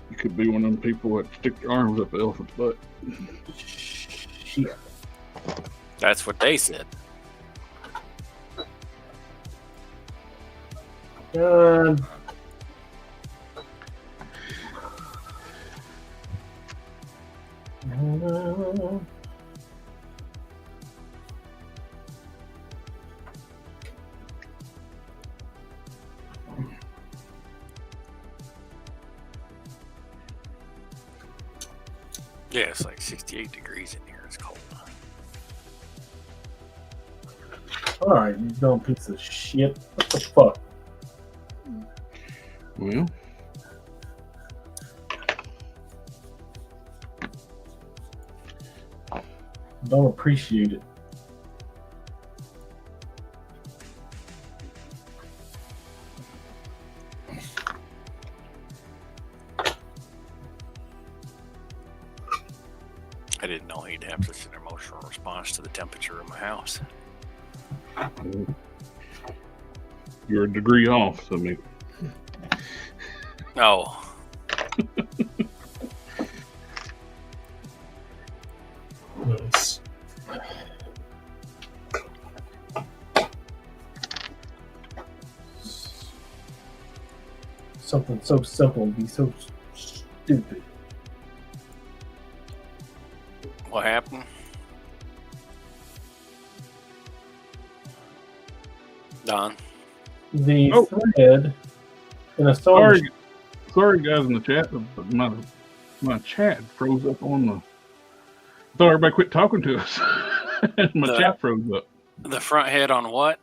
You could be one of them people that stick their arms up the elephant's butt. Shit. That's what they said. God. Yeah, it's like 68 degrees in here. It's cold. All right, you dumb piece of shit. What the fuck? Well, Don't appreciate it. I didn't know he'd have such an emotional response to the temperature of my house. you're a degree off, so maybe. Oh. Nice. Something so simple be so stupid. What happened? Don? The thread in a Sorry, song. sorry, guys in the chat, but my chat froze up on the. I thought everybody quit talking to us. My chat froze up. The front head on what?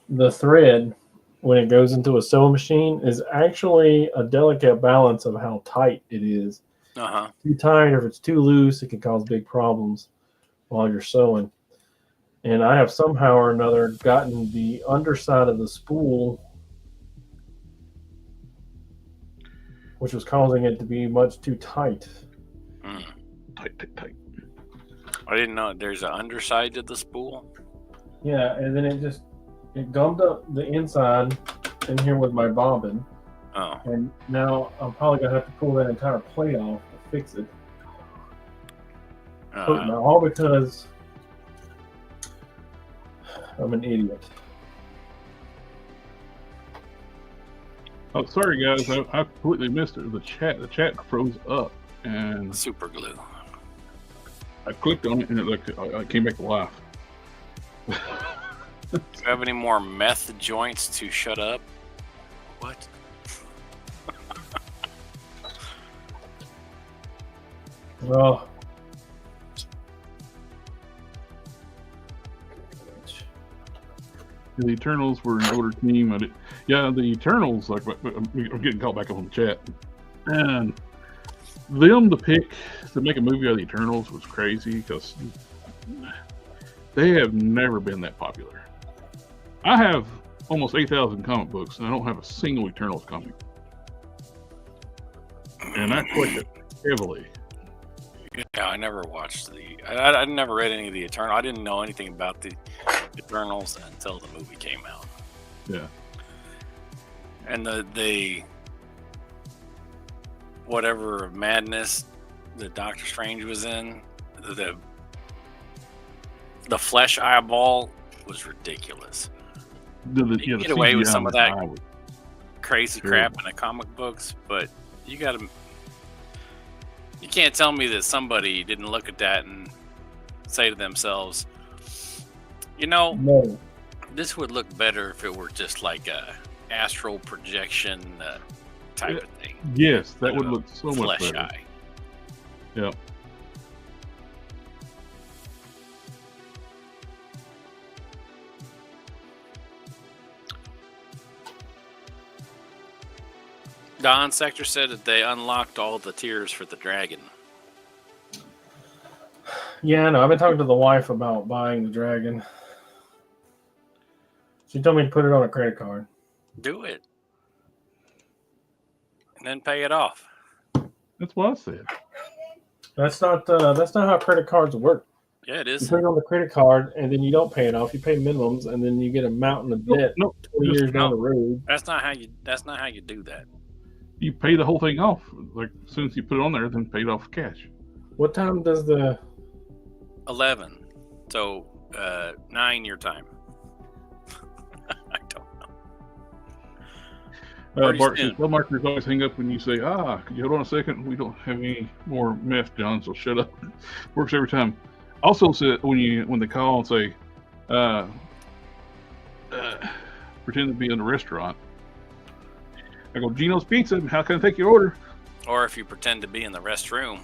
The thread, when it goes into a sewing machine, is actually a delicate balance of how tight it is. Too tight, or if it's too loose, it can cause big problems while you're sewing. And I have somehow or another gotten the underside of the spool, which was causing it to be much too tight. Tight. I didn't know there's an underside to the spool. Yeah, and then it gummed up the inside in here with my bobbin. Oh. And now I'm probably going to have to pull that entire plate off to fix it. Now, all because I'm an idiot. Oh, sorry guys, I completely missed it. The chat froze up, and Super glue. I clicked on it, and I came back to life. Do you have any more meth joints to shut up? What? Well, the Eternals were an older team. The Eternals, like, I'm getting called back up on the chat, and them to make a movie out of the Eternals was crazy because they have never been that popular. I have almost 8,000 comic books, and I don't have a single Eternals comic, and I collect it heavily. Yeah, I never watched I never read any of the Eternals. I didn't know anything about the Eternals until the movie came out. Yeah. And the whatever madness that Doctor Strange was in, the flesh eyeball was ridiculous. You can get away with some of that crazy crap in the comic books, but you can't tell me that somebody didn't look at that and say to themselves, no. This would look better if it were just like a astral projection type of thing. Yes, that would look so much better. Flesh eye. Yep. Don Sector said that they unlocked all the tiers for the dragon. Yeah, I know. I've been talking to the wife about buying the dragon. She told me to put it on a credit card. Do it. And then pay it off. That's what I said. That's not how credit cards work. Yeah, it You is. put it on the credit card, and then you don't pay it off. You pay minimums, and then you get a mountain of debt 20 years down the road. That's not how you do that. You pay the whole thing off. Like, as soon as you put it on there, then pay it off cash. What time does the 11. So 9 your time. I don't know. Bart says, well, markers always hang up when you say, could you hold on a second? We don't have any more meth, John, so shut up. Works every time. Also said when they call and say, pretend to be in a restaurant. I go, Gino's Pizza, how can I take your order? Or if you pretend to be in the restroom.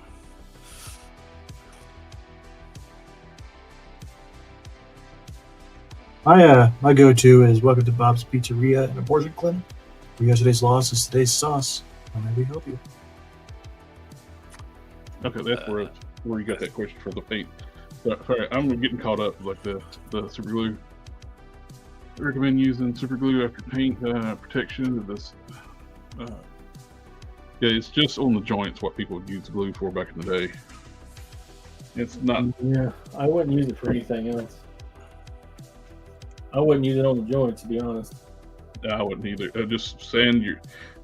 My go-to is welcome to Bob's Pizzeria and Abortion Clinic. Yesterday's loss is today's sauce. How may we help you? Okay, that's where you got that question for the paint. Sorry, I'm getting caught up with like the super glue. I recommend using super glue after paint protection of this. Yeah, it's just on the joints what people would use glue for back in the day. It's not. Yeah, I wouldn't use it for anything else. I wouldn't use it on the joints, to be honest. I wouldn't either. Just sand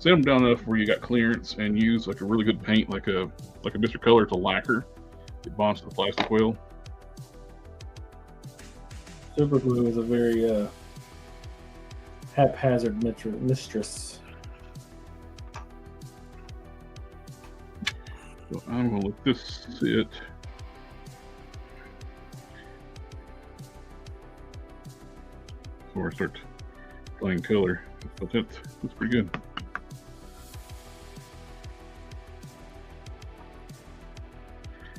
them down enough where you got clearance, and use like a really good paint, like a Mr. Color. It's a lacquer. It bonds to the plastic well. Super glue is a very haphazard mistress. So I'm gonna let this sit. Before I start playing color, but that's pretty good.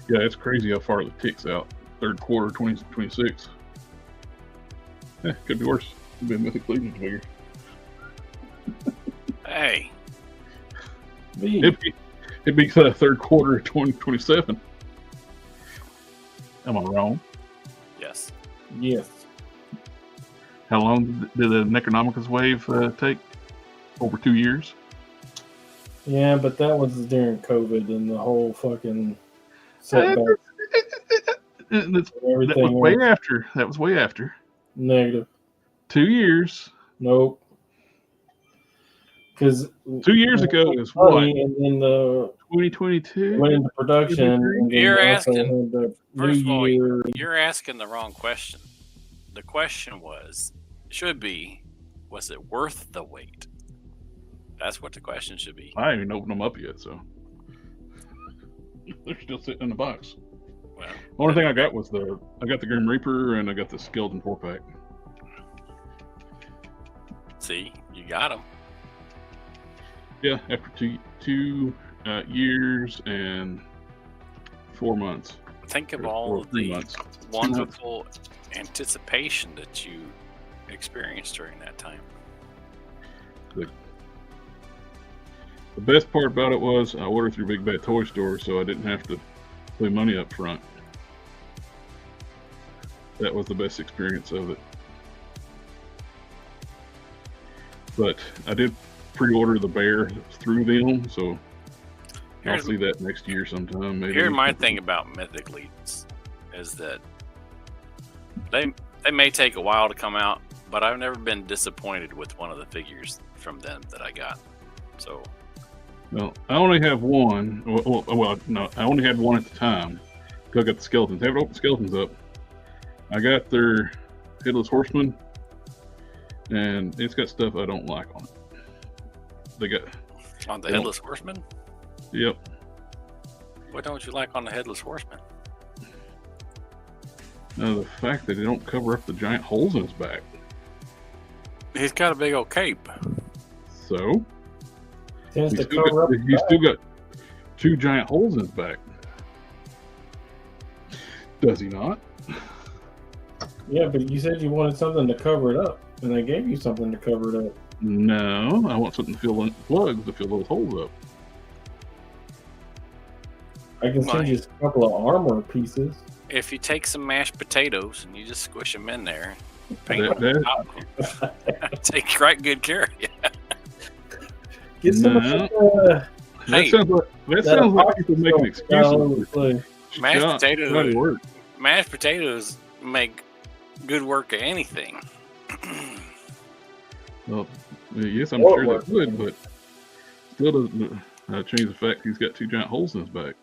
Yeah, it's crazy how far it ticks out. third quarter 2026. Could be worse. Could be a Mythic Legion figure. Hey. It'd be the third quarter of 2027. Am I wrong? Yes. Yes. How long did the Necronomicus wave take? Over 2 years? Yeah, but that was during COVID and the whole fucking setback. That was way after. That was way after. Negative. 2 years. Nope. Because 2 years ago is what? And then the 2022 went into production. And you're asking. First of all, year. You're asking the wrong question. The question was it worth the wait? That's what the question should be. I haven't even opened them up yet, so they're still sitting in the box. Well, the only thing I got was I got the Grim Reaper and I got the Skeleton 4-pack. See, you got them. Yeah, after two years and 4 months. Think of all of the wonderful anticipation that you experienced during that time. The best part about it was I ordered through Big Bad Toy Store, so I didn't have to pay money up front. That was the best experience of it. But I did pre-order the bear through them, so I'll see that next year sometime. Maybe. Here's my thing about Mythic Legions is that they may take a while to come out, but I've never been disappointed with one of the figures from them that I got. So, well, I only have one. Well, no, I only had one at the time. I got the skeletons. I haven't opened skeletons up. I got their Headless Horseman, and it's got stuff I don't like on it. They got on the Headless Horseman. Yep. What don't you like on the Headless Horseman? The fact that they don't cover up the giant holes in his back. He's got a big old cape. So? He's still got 2 giant holes in his back. Does he not? Yeah, but you said you wanted something to cover it up, and they gave you something to cover it up. No, I want something to fill in plugs to fill those holes up. I can send you a couple of armor pieces. If you take some mashed potatoes and you just squish them in there, paint take right good care of you. Get some that sounds like people making excuses. Mashed potatoes make good work of anything. Well, yes, I'm sure they would, but still doesn't change the fact he's got 2 giant holes in his back.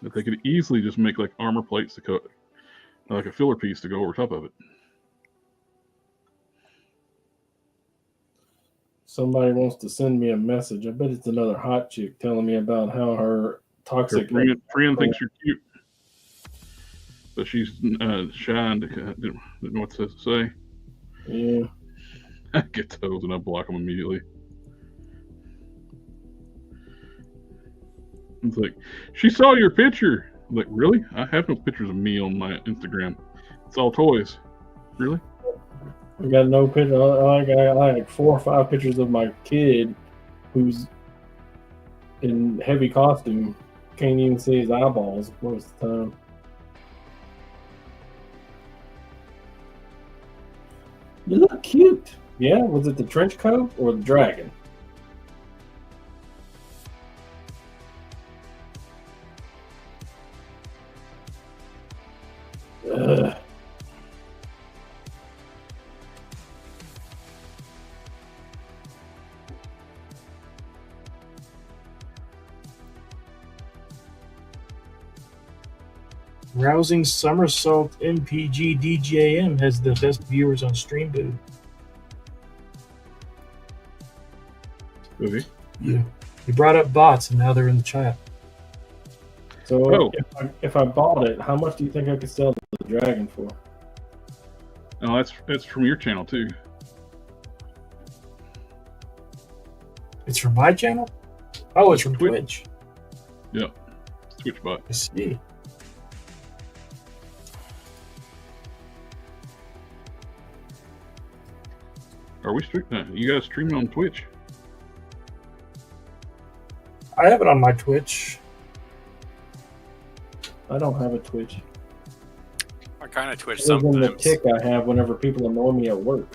That they could easily just make like armor plates to cut, like a filler piece to go over top of it. Somebody wants to send me a message. I bet it's another hot chick telling me about how her toxic friend thinks you're cute, but she's shy and didn't know what to say. Yeah. I get those and I block them immediately. It's like, she saw your picture. I'm like, really? I have no pictures of me on my Instagram. It's all toys. Really? I got no picture. I got like 4 or 5 pictures of my kid who's in heavy costume. Can't even see his eyeballs most of the time. You look cute. Yeah, was it the trench coat or the dragon? Ugh. Rousing Somersault MPG DJM has the best viewers on stream, dude. Really? Yeah. He brought up bots and now they're in the chat. So if I bought it, how much do you think I could sell the dragon for? Oh, that's from your channel too. It's from my channel? Oh, it's from Twitch. Yep. Twitch bot. I see. Are we you guys streaming on Twitch? I have it on my Twitch. I don't have a Twitch. I kind of Twitch Other than the sometimes. tick I have whenever people annoy me at work.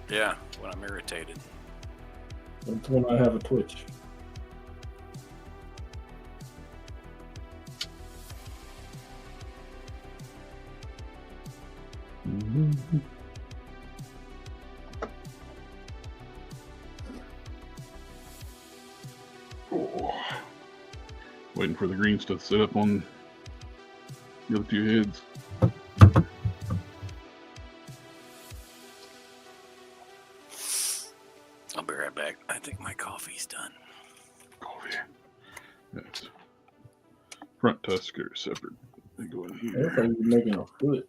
Yeah, when I'm irritated. That's when I have a Twitch. Oh. Waiting for the green stuff to set up on the other two heads. I'll be right back. I think my coffee's done. Coffee. That's front tusker separate. They go in here. I thought you were making a foot.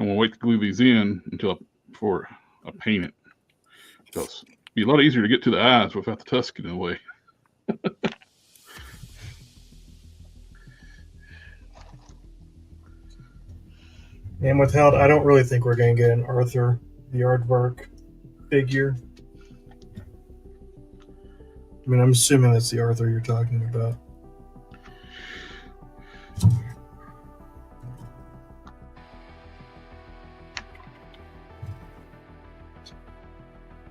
I'm gonna wait to glue these in before I paint it. Because it'd be a lot easier to get to the eyes without the tusk in the way. And withheld, I don't really think we're going to get an Arthur the Aardvark figure. I mean, I'm assuming that's the Arthur you're talking about.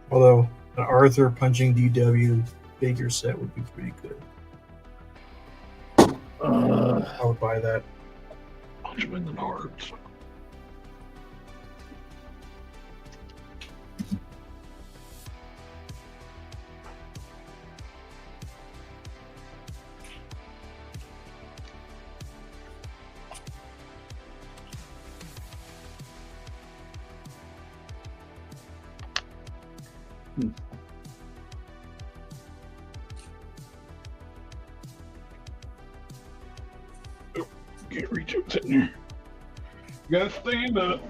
Although an Arthur punching DW figure set would be pretty good. I would buy that. Punch them in the nards. Can't reach it sitting there. You gotta stand up.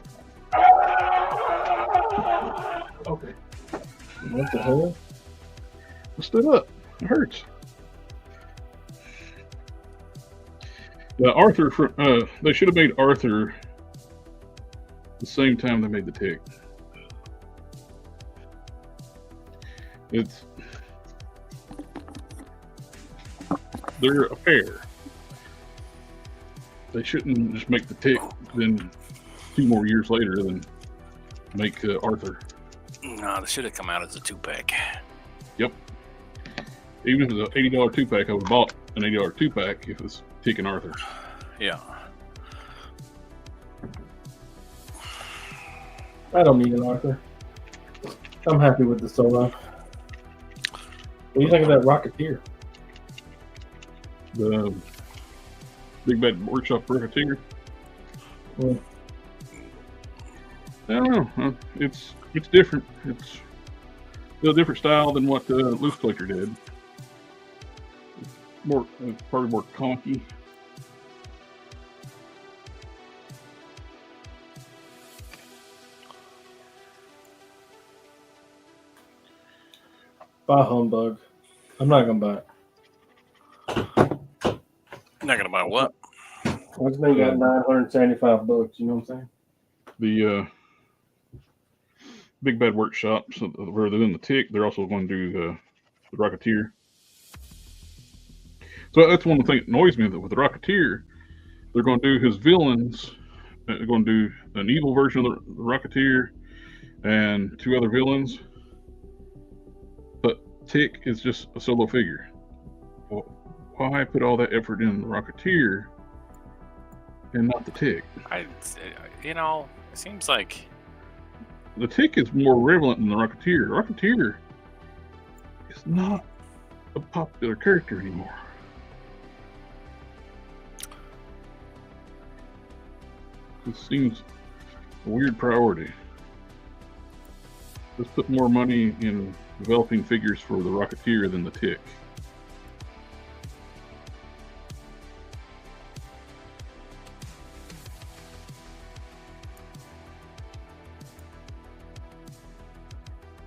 Okay. What the hell? I stood up. It hurts. Arthur, they should have made Arthur the same time they made the tick. They're a pair. They shouldn't just make the tick, then 2 more years later, then make Arthur. No, they should have come out as a 2-pack. Yep. Even if it was an $80 2-pack, I would have bought an $80 2-pack if it was Tick and Arthur. Yeah. I don't need an Arthur. I'm happy with the solo. What do you think of that Rocketeer? The Big Bad Workshop Rocketeer. Well, I don't know. It's different. It's a different style than what Loose Collector did. It's probably more conky. buy humbug. I'm not gonna buy it. Not gonna buy what? This thing got $975. You know what I'm saying? The Big Bad Workshop, so where they're in the Tick, they're also going to do the Rocketeer. So that's one of the things that annoys me with the Rocketeer. They're going to do his villains. They're going to do an evil version of the Rocketeer and 2 other villains. But Tick is just a solo figure. Well, why put all that effort in the Rocketeer and not the Tick? It seems like The Tick is more relevant than the Rocketeer. Rocketeer is not a popular character anymore. It seems a weird priority. Let's put more money in developing figures for the Rocketeer than the Tick.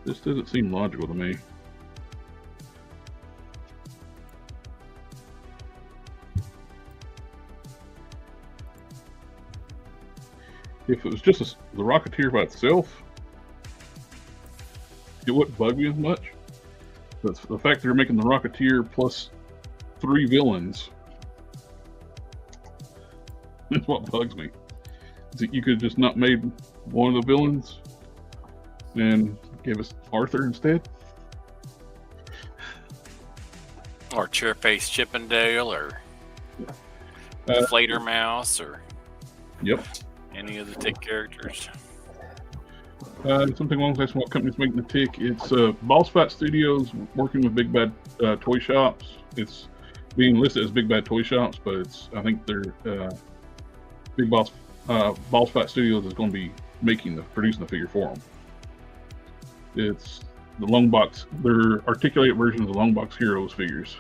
This doesn't seem logical to me. If it was just the Rocketeer by itself, it wouldn't bug me as much. But the fact that they're making the Rocketeer plus 3 villains is what bugs me. You could have just not made one of the villains and give us Arthur instead. Or Chairface Chippendale, or Deflator Mouse, or Yep. any of the Tick characters. Something along those lines. What company's making the Tick? It's Boss Fight Studios working with Big Bad Toy Shops. It's being listed as Big Bad Toy Shops, but I think they're Big Boss Fight Studios is going to be producing the figure for them. It's the long box. They're articulated versions of the long box Heroes figures.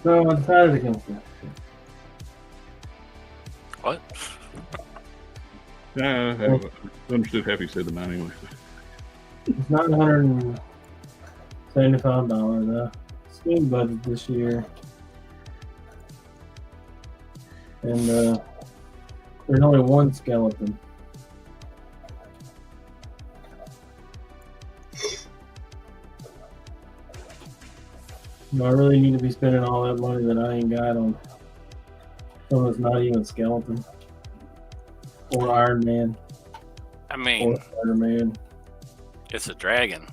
So I decided against that. What? I understood half he said the amount anyway. It's $975. Steam budget this year. And there's only one skeleton. Do I really need to be spending all that money that I ain't got on something that's not even skeleton? Or Iron Man? I mean, Or Spider-Man? it's a dragon.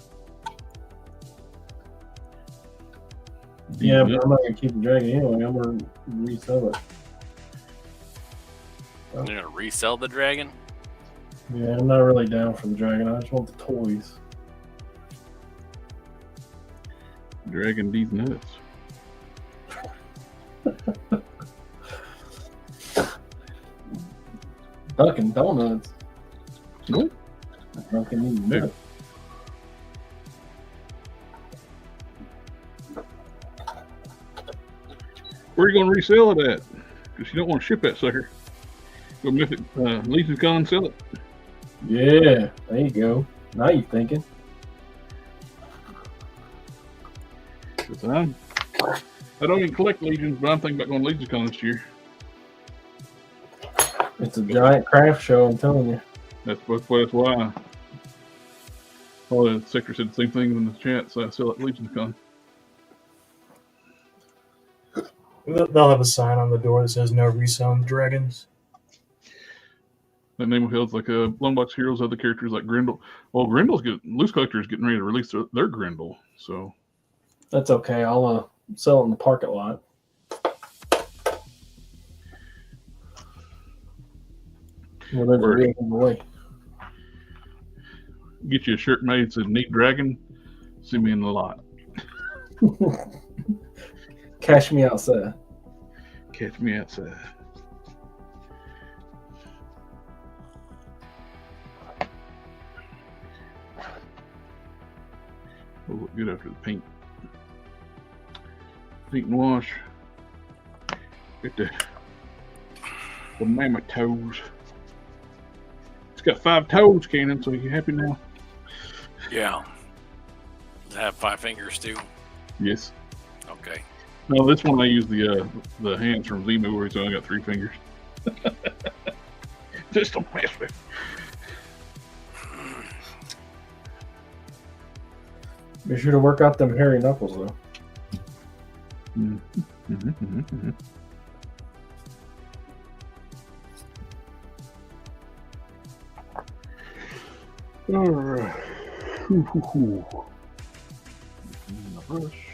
Yeah, but I'm not going to keep the dragon anyway. I'm going to resell it. You're going to resell the dragon? Yeah, I'm not really down for the dragon. I just want the toys. Dragging these nuts. Dunkin' Donuts. Nope. Dunkin' these nuts. Where are you going to resell it at? Because you don't want to ship that sucker. Go Mythic Legion's Con sell it. Yeah, there you go. Now you're thinking. I don't even collect Legions, but I'm thinking about going to Legion's Con this year. It's a giant craft show, I'm telling you. That's why. All the sector said the same thing in the chat, so I sell at Legion's Con. They'll have a sign on the door that says no reselling dragons. That name of hell's like a Longbox Heroes, other characters like Grendel. Well, Loose Collector is getting ready to release their Grendel, so. That's okay. I'll sell it in the parking lot. Well, there's a real boy. Get you a shirt made that says Neat Dragon. See me in the lot. Cash me outside. Catch me outside. Will look good after the paint. Paint and wash. Get the mammoth toes. It's got 5 toes, Cannon, so you happy now? Yeah. Does it have 5 fingers too? Yes. Okay. No, this one I use the hands from Z-Movie, where it's only got 3 fingers. Just don't mess with. Be sure to work out them hairy knuckles though. All right. Brush.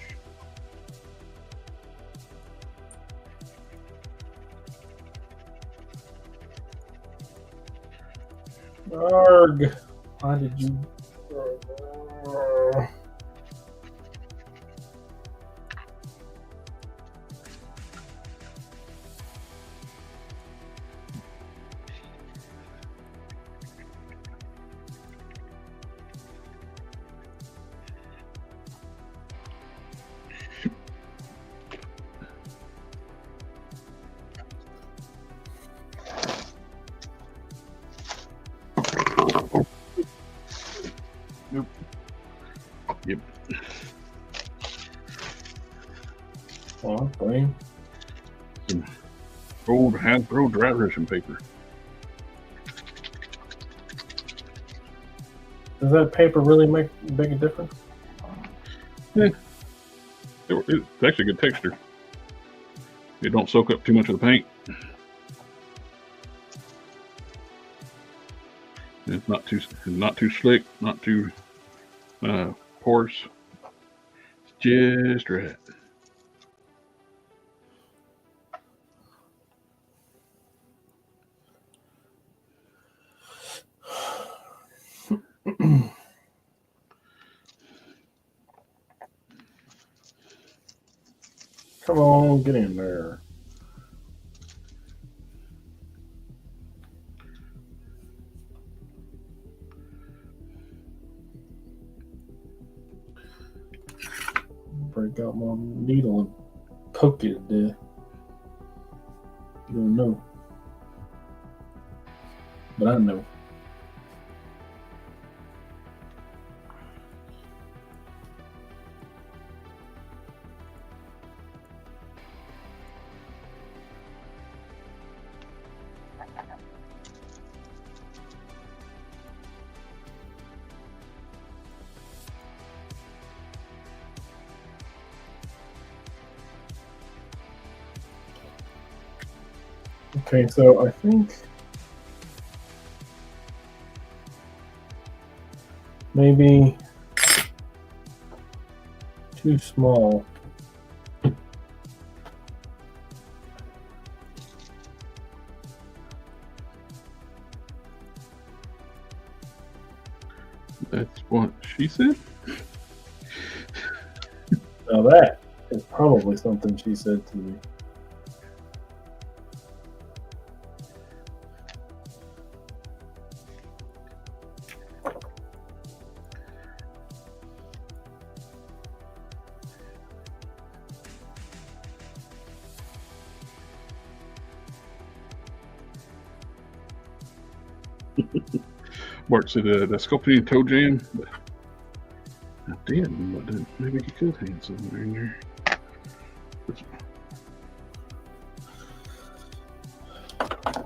Arg! Why did you? Yep. Oh, brain. Some old Hasbro dry erasing paper. Does that paper really make big a difference? Yeah. It's actually good texture. It don't soak up too much of the paint. It's not too slick, not too porous. It's just right. Come on, get in there. Break out my needle and poke it to death. You don't know. But I know. Okay, so I think maybe too small. That's what she said. Now that is probably something she said to me. Mark said the sculpting toe jam. But I did, but maybe you could hang somewhere in there.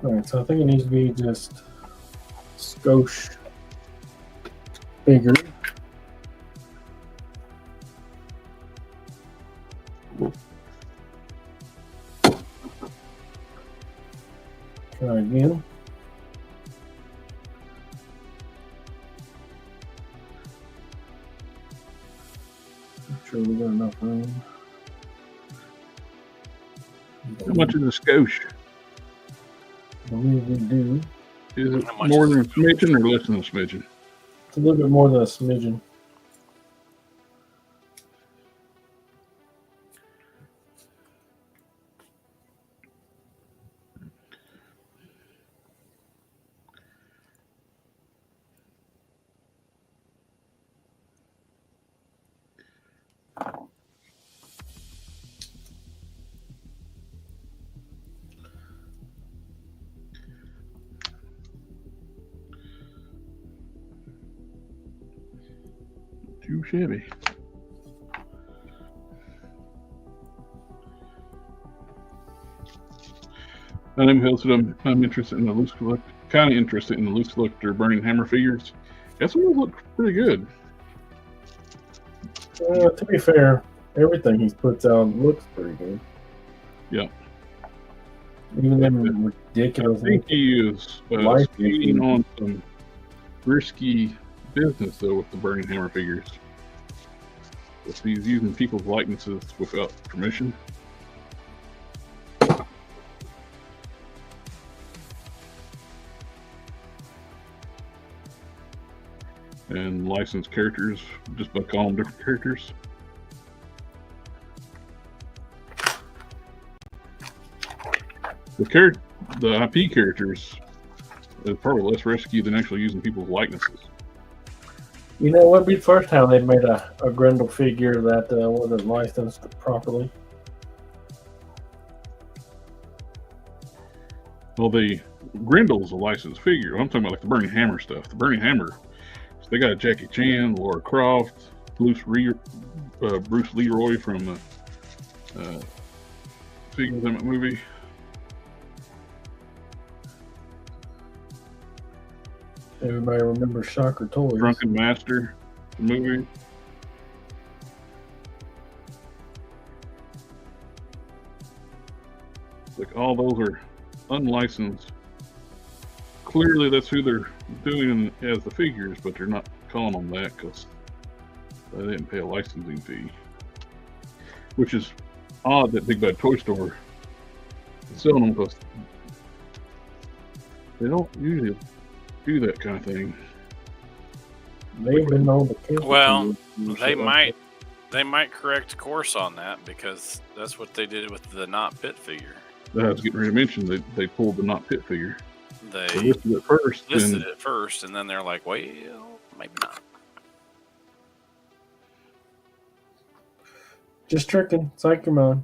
Alright, so I think it needs to be just skosh bigger. Try again. Make sure we got enough room. How much is a skosh? I believe we do. Is it How much more is than a a smidgen or less than a smidgen? It's a little bit more than a smidgen. Too shabby. My name is Hilton. I'm interested in the loose collector. Kind of interested in the loose collector Burning Hammer figures. Guess what? Look pretty good. To be fair, everything he puts out looks pretty good. Yeah. Even them ridiculous. I think he is skating on some risky business though with the Burning Hammer figures. If he's using people's likenesses without permission. And licensed characters just by calling them different characters. The IP characters is probably less risky than actually using people's likenesses. You know what? Be the first time they made a Grendel figure that wasn't licensed properly. Well, the Grendel's a licensed figure. I'm talking about like the Burning Hammer stuff. The Burning Hammer, they got Jackie Chan, Laura Croft, Bruce Leroy from the Figures in that movie. Everybody remembers Shocker Toys. Drunken Master, the movie. Like all those are unlicensed. Clearly, that's who they're doing as the figures, but they're not calling them that because they didn't pay a licensing fee. Which is odd that Big Bad Toy Store is selling them because they don't usually do that kind of thing. They've been on the cancel. Well, they might correct course on that because that's what they did with the Not Pit figure. I was getting ready to mention they pulled the Not Pit figure. They listed it first, and then they're like, well, maybe not. Just tricking. Psych your mind.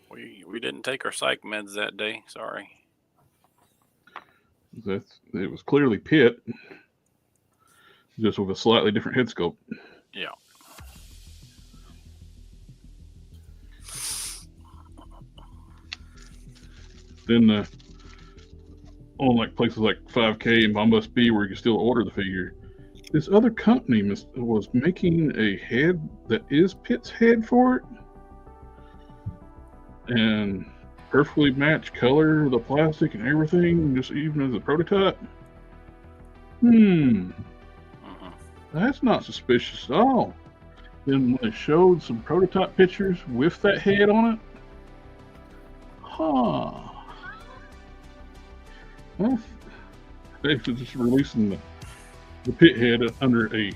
We didn't take our psych meds that day. Sorry. It was clearly Pit, just with a slightly different head sculpt. Yeah. Then on like places like 5K and Bombust B where you can still order the figure, this other company was making a head that is Pit's head for it, and perfectly matched color, the plastic and everything, just even as a prototype. That's not suspicious at all. Then when they showed some prototype pictures with that head on it, well, they're just releasing the Pit head under a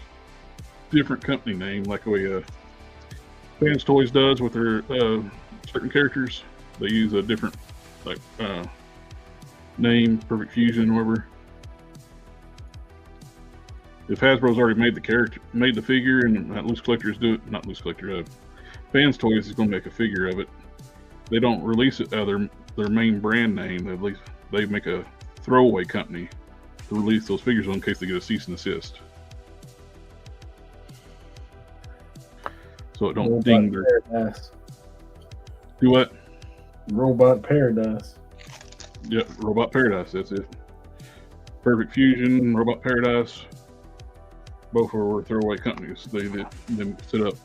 different company name, like the way Fans Toys does with their certain characters. They use a different name, Perfect Fusion, or whatever. If Hasbro's already made the figure, and not Loose Collectors do it, not Loose Collector, Fans Toys is going to make a figure of it. They don't release it under their main brand name. At least they make a throwaway company to release those figures on in case they get a cease and desist. So it don't ding their. Paradise. Do what? Robot Paradise. Yep, Robot Paradise. That's it. Perfect Fusion, Robot Paradise. Both were throwaway companies. They set up,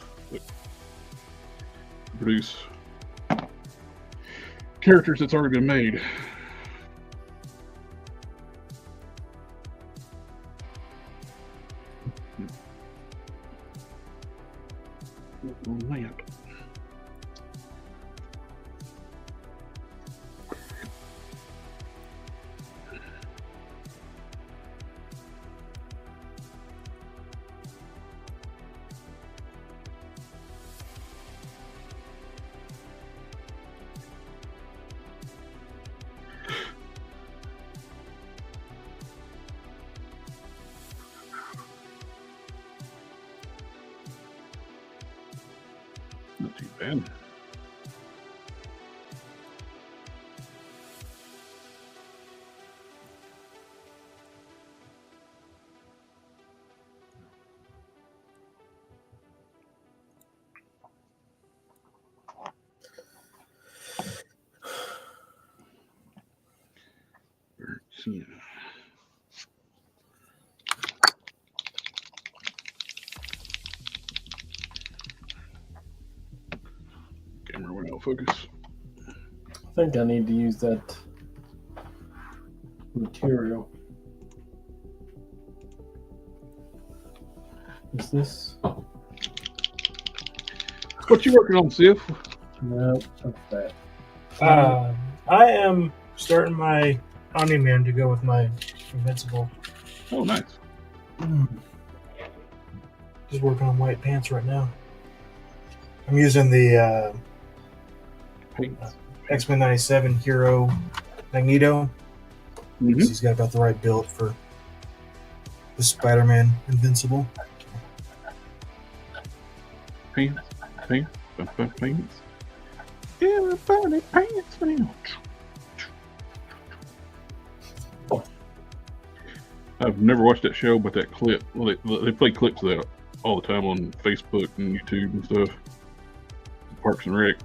produce characters that's already been made. Lamp. Not too bad. Sienna. Camera went out of focus. I think I need to use that material. Is this? What you working on, Sif? No, that's that. I am starting my Omni-Man to go with my Invincible. Oh, nice. Just working on white pants right now. I'm using the Paint. X-Men 97 Hero Magneto. Mm-hmm. He's got about the right build for the Spider-Man Invincible. Pants. Pants. Everybody pants now. I've never watched that show, but that clip, well, they play clips of that all the time on Facebook and YouTube and stuff. Parks and Rec.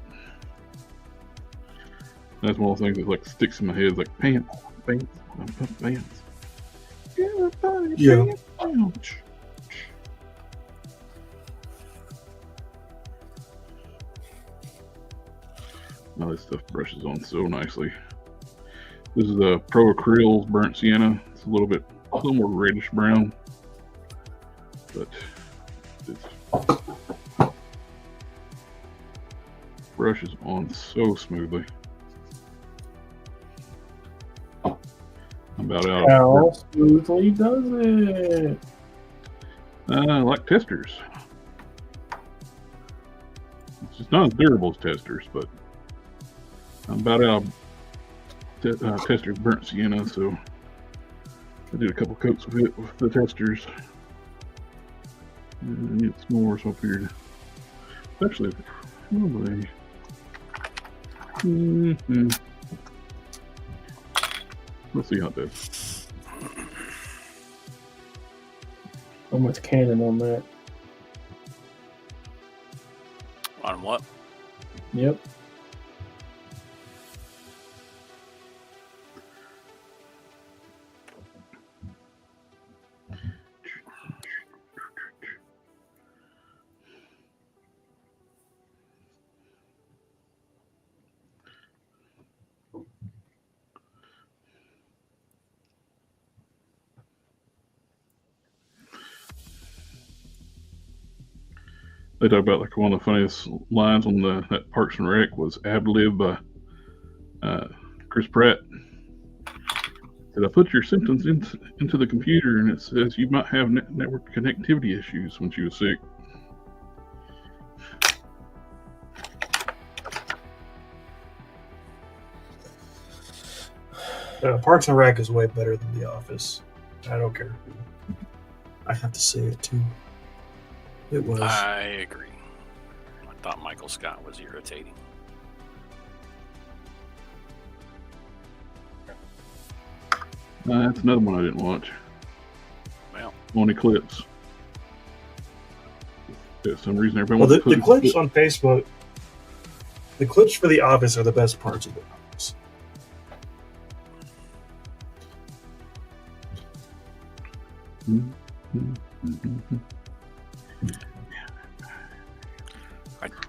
That's one of the things that like sticks in my head, like pants. Pants. Everybody Yeah. pants. Oh, this stuff brushes on so nicely. This is the Pro Acryls Burnt Sienna. It's a little more reddish brown, but it's brushes on so smoothly. I'm about out How of smoothly does it? like testers. It's just not as durable as testers, but I'm about out of testers Burnt Sienna, so I did a couple coats of it with the testers. And I need some more, so I figured actually probably. Let's see how it does. How much cannon on that? On what? Yep. They talk about like one of the funniest lines on that Parks and Rec was ad-lib by Chris Pratt. Said, I put your symptoms into the computer and it says you might have network connectivity issues when she was sick. Parks and Rec is way better than The Office. I don't care. I have to say it too. It was. I agree. I thought Michael Scott was irritating. That's another one I didn't watch. Well, On Eclipse. For some reason, everybody Well, wants to the put clips on Facebook, the clips for The Office are the best parts of The Office.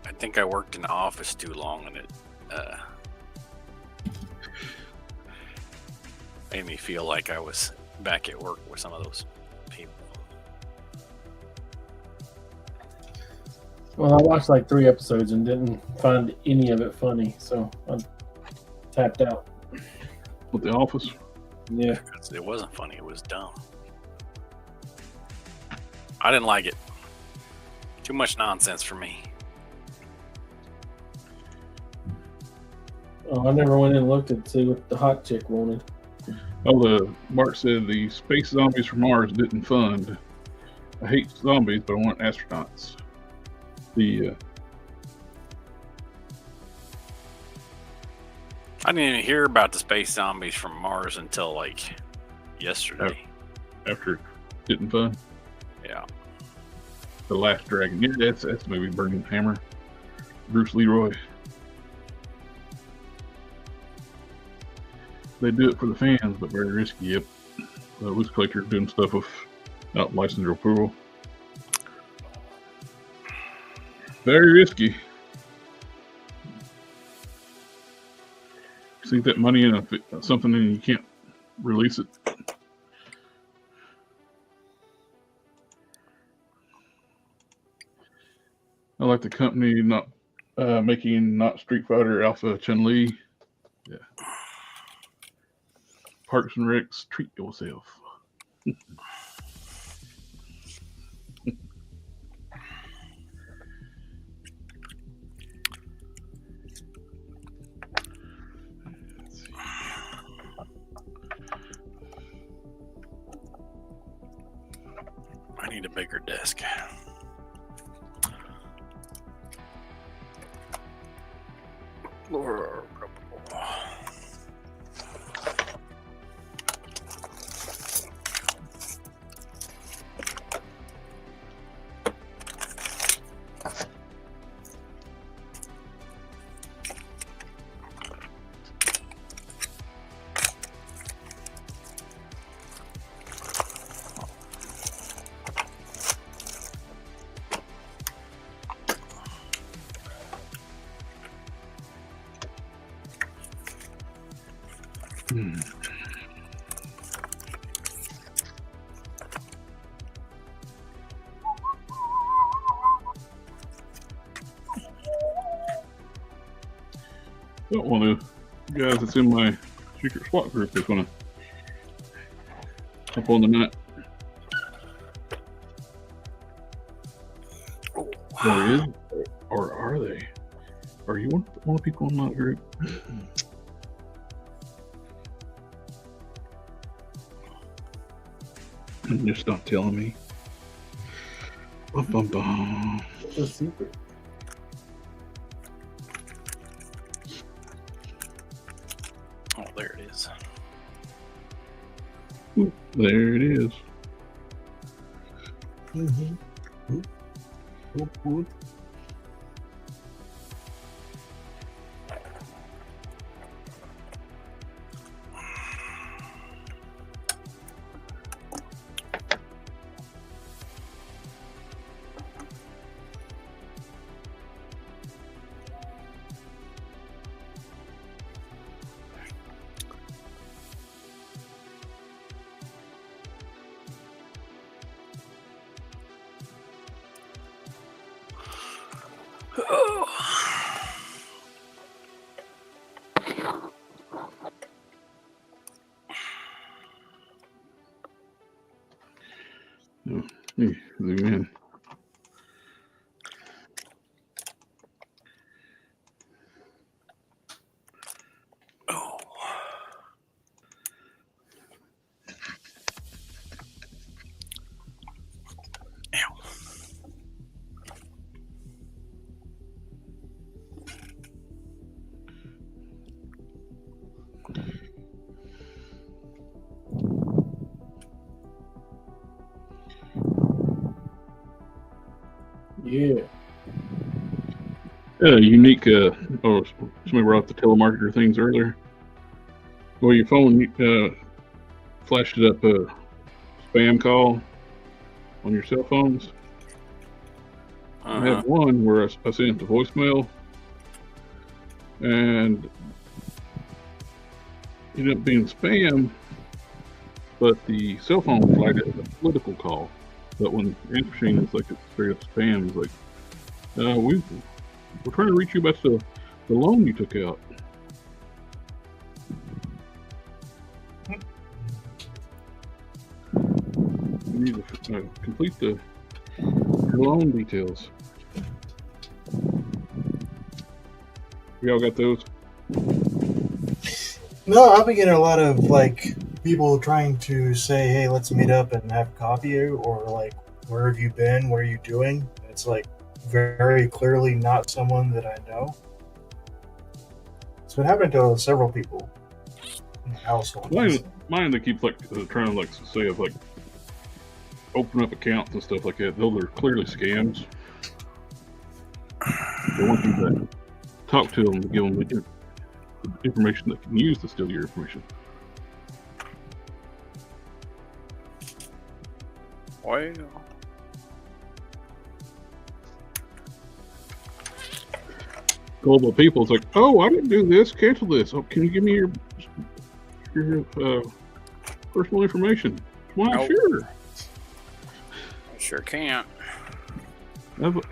I think I worked in the office too long, and it made me feel like I was back at work with some of those people. Well, I watched like 3 episodes and didn't find any of it funny, so I tapped out. with The Office. Yeah. Because it wasn't funny; it was dumb. I didn't like it. Too much nonsense for me. Oh, I never went in and looked to see what the hot chick wanted. Oh, Mark said the Space Zombies from Mars didn't fund. I hate zombies, but I want astronauts. I didn't even hear about the space zombies from Mars until like yesterday. After it didn't fund. Yeah. The Last Dragon. Yeah, that's the movie. Burning Hammer. Bruce Leroy. they do it for the fans, but very risky. Yep. Looks like you're doing stuff without license or approval. Very risky. Sink that money in something and you can't release it. I like the company not making not Street Fighter Alpha Chun-Li. Yeah. Parks and Recs, treat yourself. I need a bigger desk. Got one of the guys that's in my secret SWAT group that's gonna up on the net. Or is, or are they? Are you one of the people in that group? You're just not telling me. Bum, bum, bum. It's a secret. Oh, there it is. Ooh, there it is. Mm-hmm. Good. Hey, zoom in. Oh. Ow. Yeah. Unique. Oh, somebody brought up the telemarketer things earlier. Well, your phone flashed it up a spam call on your cell phones. I had one where I sent it to voicemail, and it ended up being spam, but the cell phone flagged it as a political call. But when the answer machine is like it's straight up spam, it's like, we're trying to reach you about the loan you took out. You need to complete the loan details. We all got those? No, I've been getting a lot of like people trying to say, "Hey, let's meet up and have coffee," or like, "Where have you been? What are you doing?" It's like very clearly not someone that I know. It's been happening to several people in the household. Mine they keep like trying to like say of like open up accounts and stuff like that. Those are clearly scams. They want you to talk to them, to give them the information that can use to steal your information. Well, Global people's like, oh, I didn't do this. Cancel this. Oh, can you give me your personal information? Why, Nope. sure. I sure can't.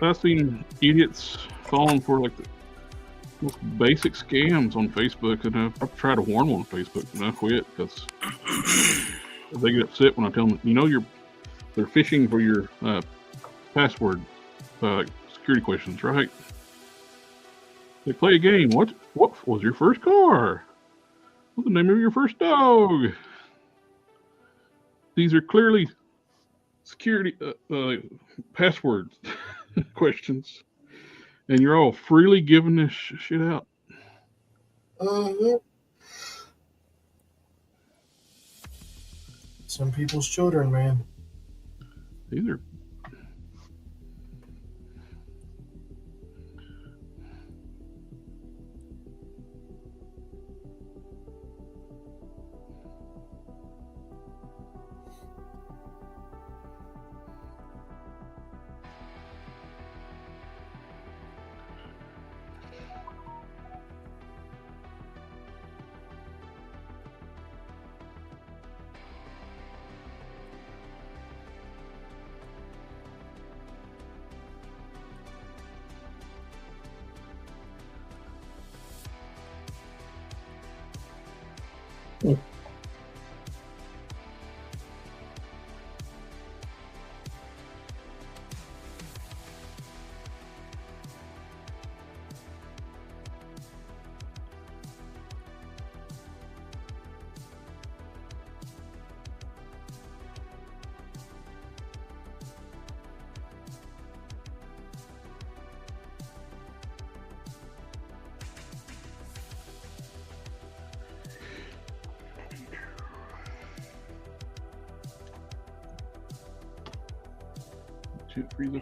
I've seen idiots falling for like the most basic scams on Facebook, and I've tried to warn them on Facebook, and I quit because they get upset when I tell them, they're phishing for your password security questions, right? They play a game. What was your first car? What's the name of your first dog? These are clearly security password questions, and you're all freely giving this shit out. Some people's children, man. These are shit freezer.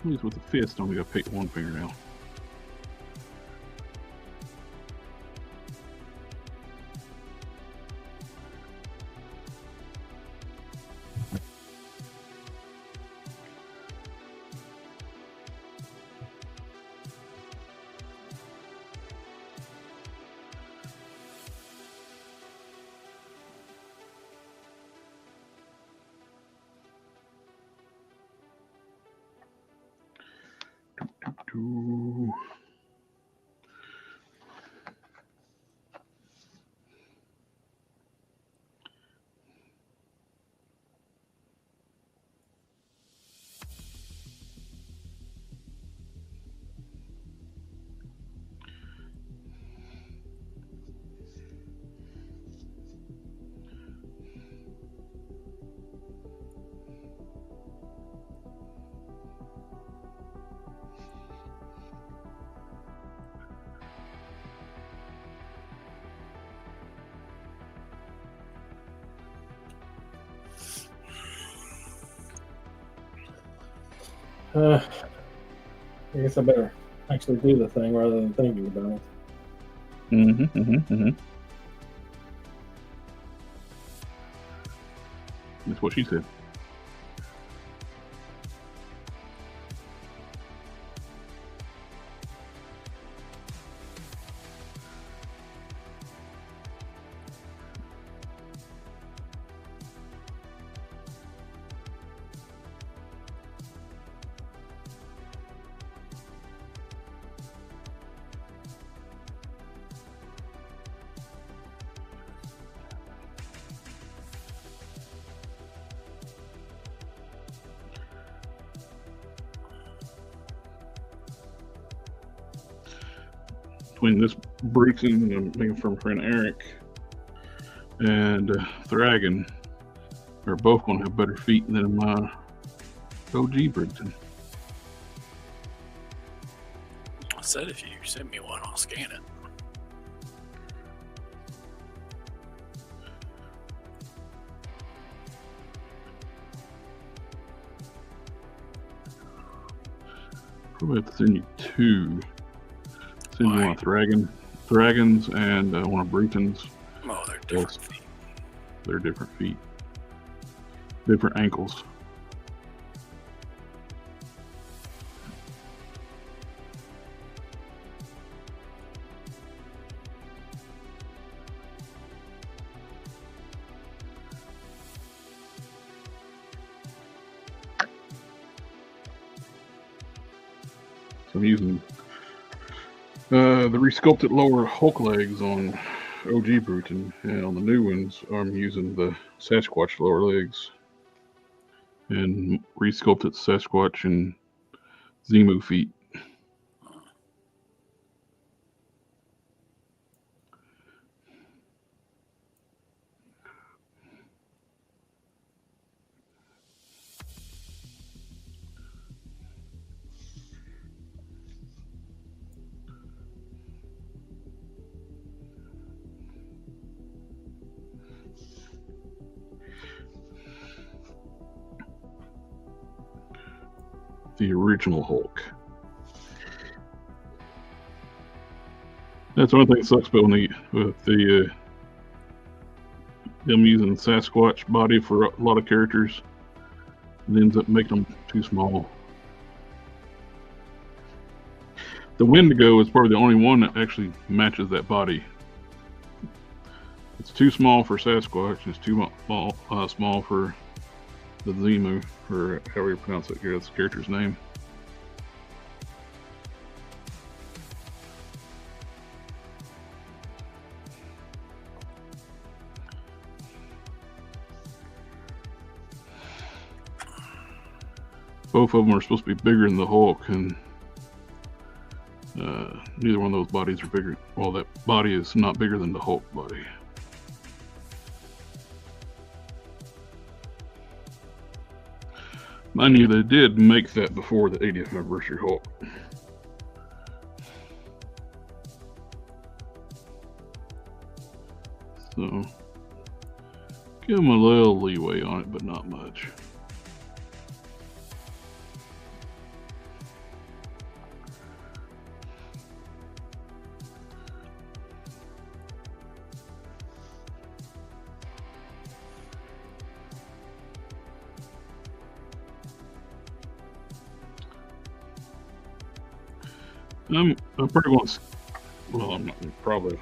At least with the fist, only got to pick one finger now. Ooh. I guess I better actually do the thing rather than thinking about it. That's what she said. between this Bruton I'm making from friend Eric and Thragon are both going to have better feet than my OG Bruton. I said if you send me one, I'll scan it. Probably have to send you two. Send you one of Thragons and one of Bruton's. Oh, they're different feet. They're different feet. Different ankles. So I'm using the resculpted lower Hulk legs on OG Bruton, and on the new ones, I'm using the Sasquatch lower legs and resculpted Sasquatch and Zemu feet. The original Hulk. That's one thing that sucks about with the them using Sasquatch body for a lot of characters. It ends up making them too small. The Wendigo is probably the only one that actually matches that body. It's too small for Sasquatch. It's too small for the Zemu, or however you pronounce it. That's the character's name. Both of them are supposed to be bigger than the Hulk, and neither one of those bodies are bigger. Well, that body is not bigger than the Hulk body. Mind you, they did make that before the 80th anniversary Hulk. So, give them a little leeway on it, but not much. I'm pretty going to, well, I'm not probably,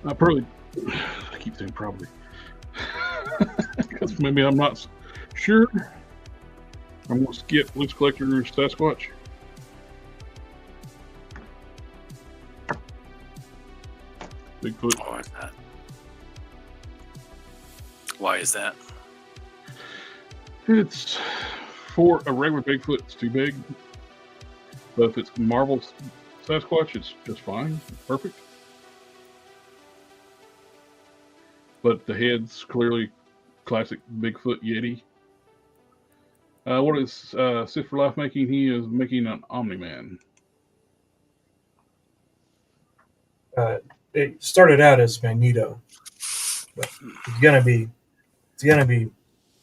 I keep saying probably, because maybe I'm not sure. I'm going to skip Loose Collector Sasquatch. Bigfoot. Why is that? Why is that? It's for a regular Bigfoot, it's too big. But if it's Marvel Sasquatch, it's just fine. Perfect. But the head's clearly classic Bigfoot Yeti. What is Sith for Life making? He is making an Omni-Man. It started out as Magneto, but it's gonna be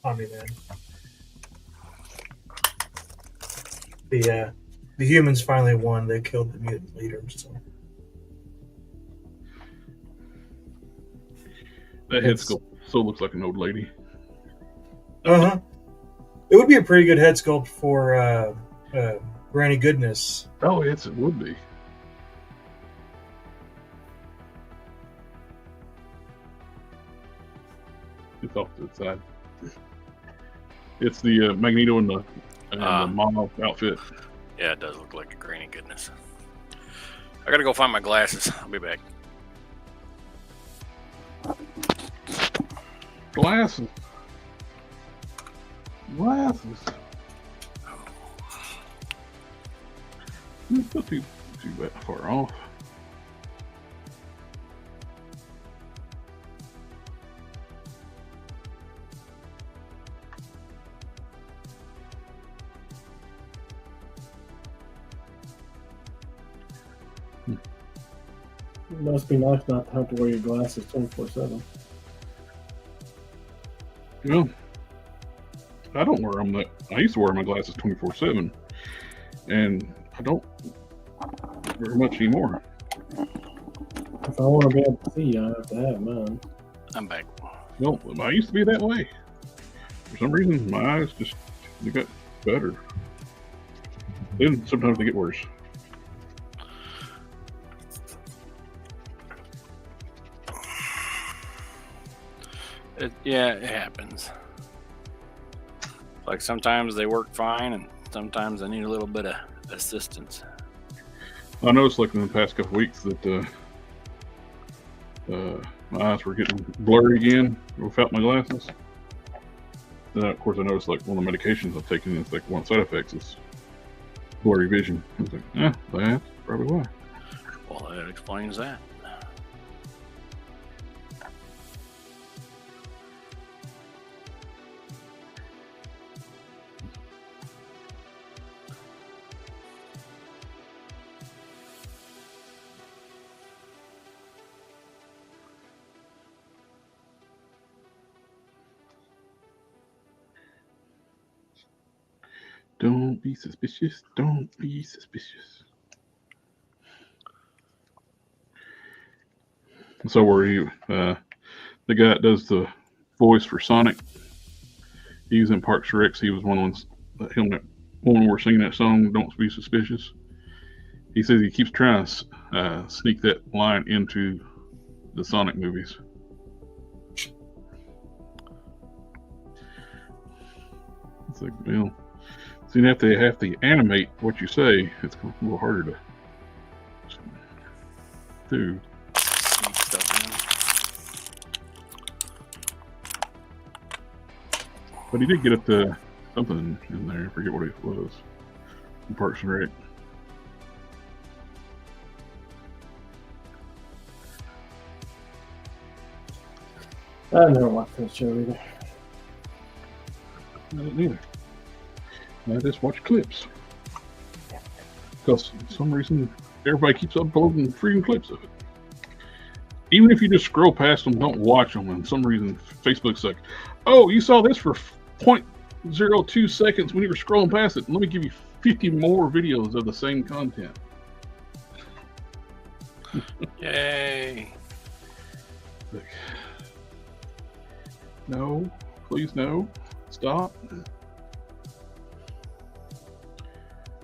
Omni-Man. The humans finally won. They killed the mutant leaders. So. That head sculpt so looks like an old lady. It would be a pretty good head sculpt for Granny Goodness. Oh, yes, it would be. It's off to the side. It's the Magneto and the Mono outfit. Yeah, it does look like a Granny Goodness. I gotta go find my glasses. I'll be back. Glasses. It's not too far off. It must be nice not to have to wear your glasses 24/7. Well, I don't wear them. I used to wear my glasses 24/7, and I don't very much anymore. If I want to be able to see, I have to have mine. I'm back. Well, I used to be that way. For some reason, my eyes they got better. Then sometimes they get worse. Yeah, it happens. Like sometimes they work fine, and sometimes I need a little bit of assistance. I noticed, like in the past couple weeks, that my eyes were getting blurry again without my glasses. Then, of course, I noticed like one of the medications I've taken, it's like one of the side effects is blurry vision. I was like, that's probably why. Well, that explains that. Don't be suspicious. Don't be suspicious. So were you the guy that does the voice for Sonic? He was in Parks and Rec. He was one of the ones, when we're singing that song, Don't Be Suspicious. He says he keeps trying to sneak that line into the Sonic movies. It's like, well, so you have to animate what you say. It's a little harder to do. Sneak stuff But he did get up to something in there. I forget what it was. In Parks and Rec. I never watched that show either. I didn't either. I just watch clips. Because for some reason, everybody keeps uploading freaking clips of it. Even if you just scroll past them, don't watch them, and for some reason, Facebook's like, oh, you saw this for 0.02 seconds when you were scrolling past it. Let me give you 50 more videos of the same content. Yay! Like, no, please no, stop.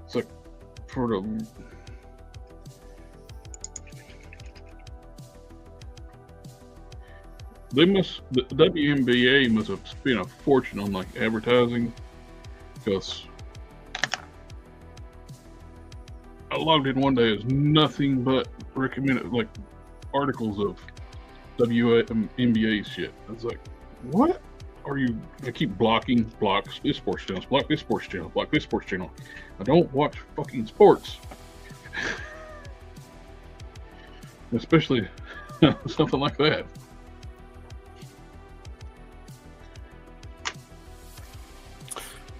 It's like for the the WNBA must have spent a fortune on like advertising, because I logged in one day, it's nothing but recommended like articles of WNBA shit. I was like, what are you? I keep block this sports channel, block this sports channel, block this sports channel. I don't watch fucking sports, especially something like that.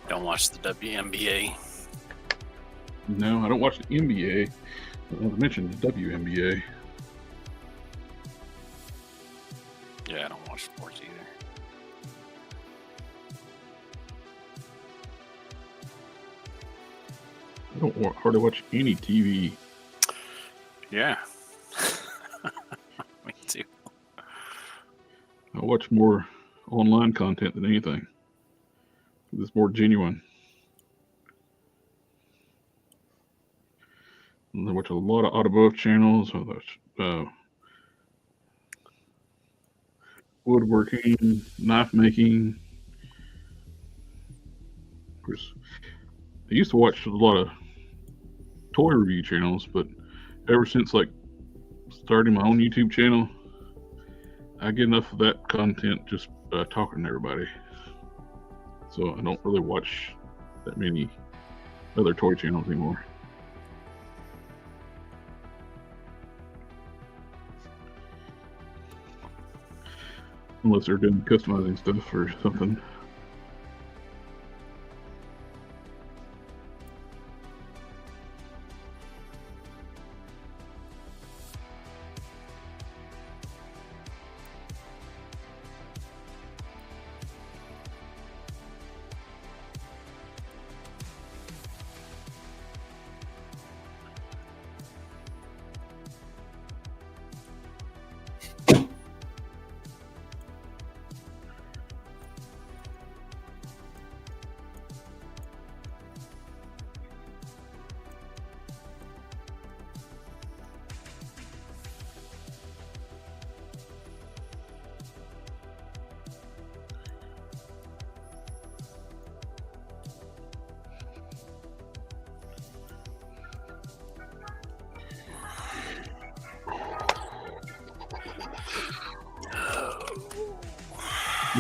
Don't watch the WNBA. No, I don't watch the NBA. I mentioned the WNBA. Yeah, I don't watch sports either. I don't hardly watch any TV. Yeah. Me too. I watch more online content than anything. It's more genuine. And I watch a lot of automotive channels. I watch woodworking, knife making. Of course, I used to watch a lot of toy review channels, but ever since like starting my own YouTube channel, I get enough of that content just talking to everybody. So I don't really watch that many other toy channels anymore. Unless they're doing customizing stuff or something.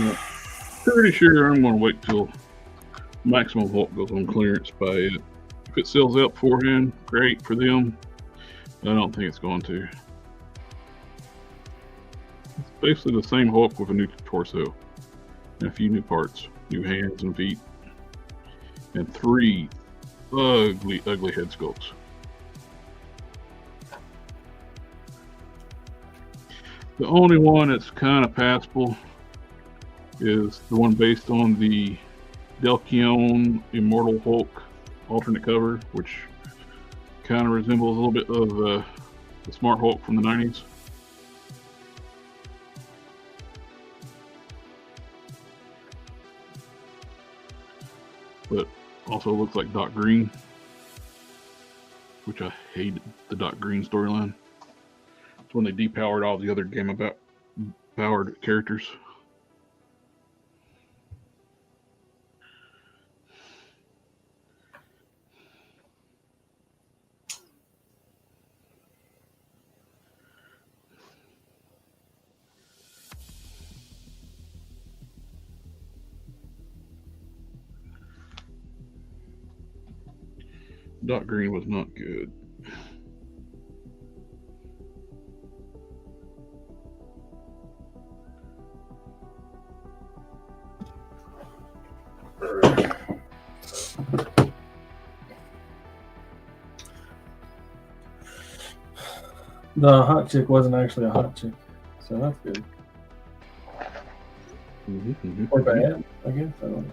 Yeah. Pretty sure I'm going to wait till Maximum Hulk goes on clearance. Buy it. If it sells out beforehand, great for them. I don't think it's going to. It's basically the same Hulk with a new torso and a few new parts, new hands and feet, and 3 ugly, ugly head sculpts. The only one that's kind of passable is the one based on the Delkion Immortal Hulk alternate cover, which kind of resembles a little bit of the Smart Hulk from the 90s. But also looks like Doc Green, which I hated the Doc Green storyline. It's when they depowered all the other Game about powered characters. Doc Green was not good. The hot chick wasn't actually a hot chick, so that's good. Or bad, I guess. I don't know.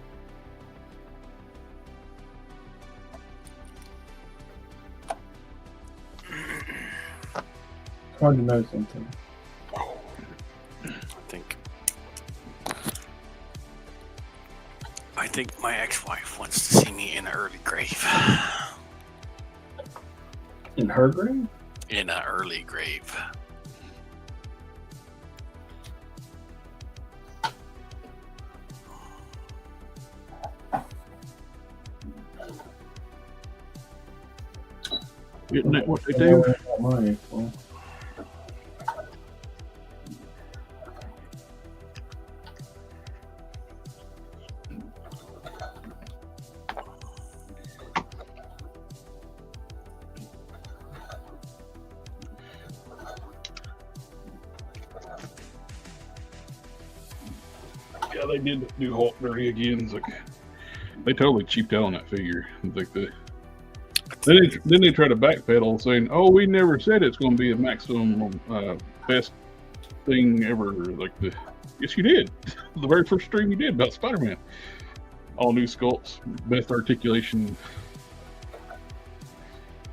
It's hard to know something. I think my ex-wife wants to see me in an early grave. In her grave? In an early grave. Isn't that what they do? Money, well. Yeah, they did do Hulk dirty again. It's like they totally cheaped out on that figure. It's like then they try to backpedal, saying, "Oh, we never said it's going to be a maximum best thing ever." Like yes, you did. The very first stream you did about Spider-Man, all new sculpts, best articulation,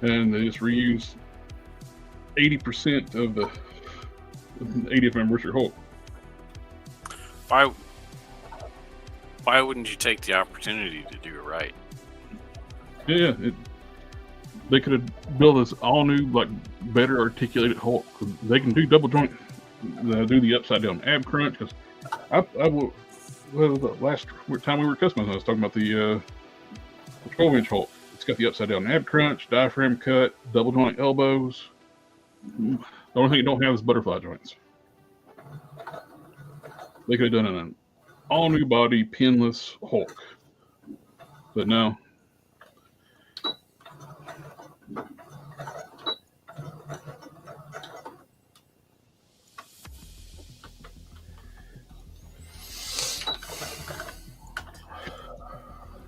and they just reused 80% of the 80th anniversary Hulk. Why wouldn't you take the opportunity to do it right? Yeah, they could have built this all new, like better articulated Hulk. They can do double joint, do the upside down ab crunch. Because the last time we were customizing, I was talking about the 12-inch Hulk. It's got the upside down ab crunch, diaphragm cut, double joint elbows. The only thing it don't have is butterfly joints. They could have done an all new body, pinless Hulk, but no.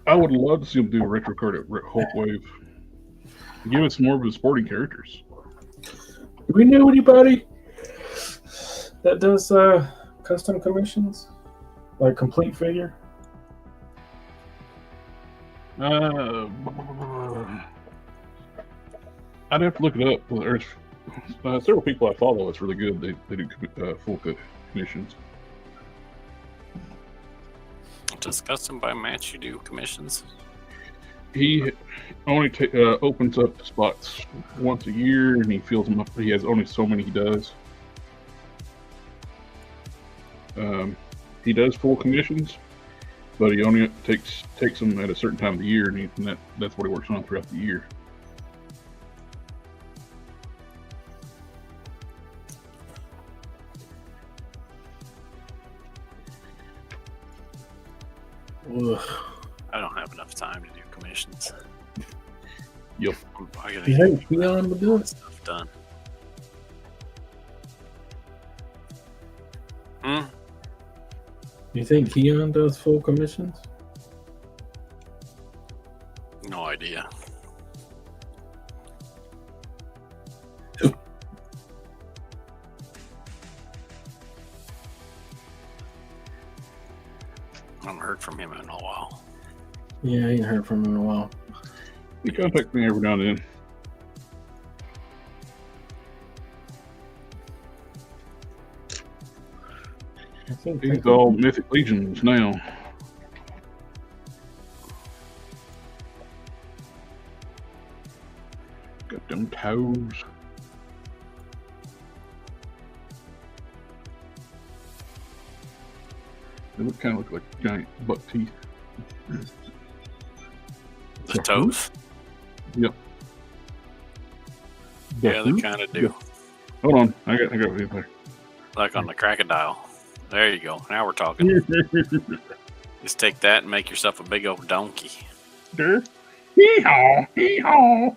I would love to see them do a retro card at Hulk Wave. Give us more of the sporting characters. Do we know anybody that does custom commissions? Like complete figure? I'd have to look it up. There's several people I follow that's really good. They do full commissions. Does custom by match you do commissions? He only opens up spots once a year, and he fills them up. He has only so many he does. He does full commissions, but he only takes them at a certain time of the year, and that's what he works on throughout the year. Ugh. I don't have enough time to do commissions. Yep. I gotta You get think Keon would do it? stuff done. Hmm. You think Keon does full commissions? No idea. I haven't heard from him in a while. Yeah, I ain't heard from him in a while. He contacts me every now and then. I think He's all Mythic Legions now. Got them toes. They kind of look like giant buck teeth. The toes? Yep. Yeah, they kind of do. Hold on, I got it there. Like on the crocodile. There you go. Now we're talking. Just take that and make yourself a big old donkey. Hee-haw, hee-haw.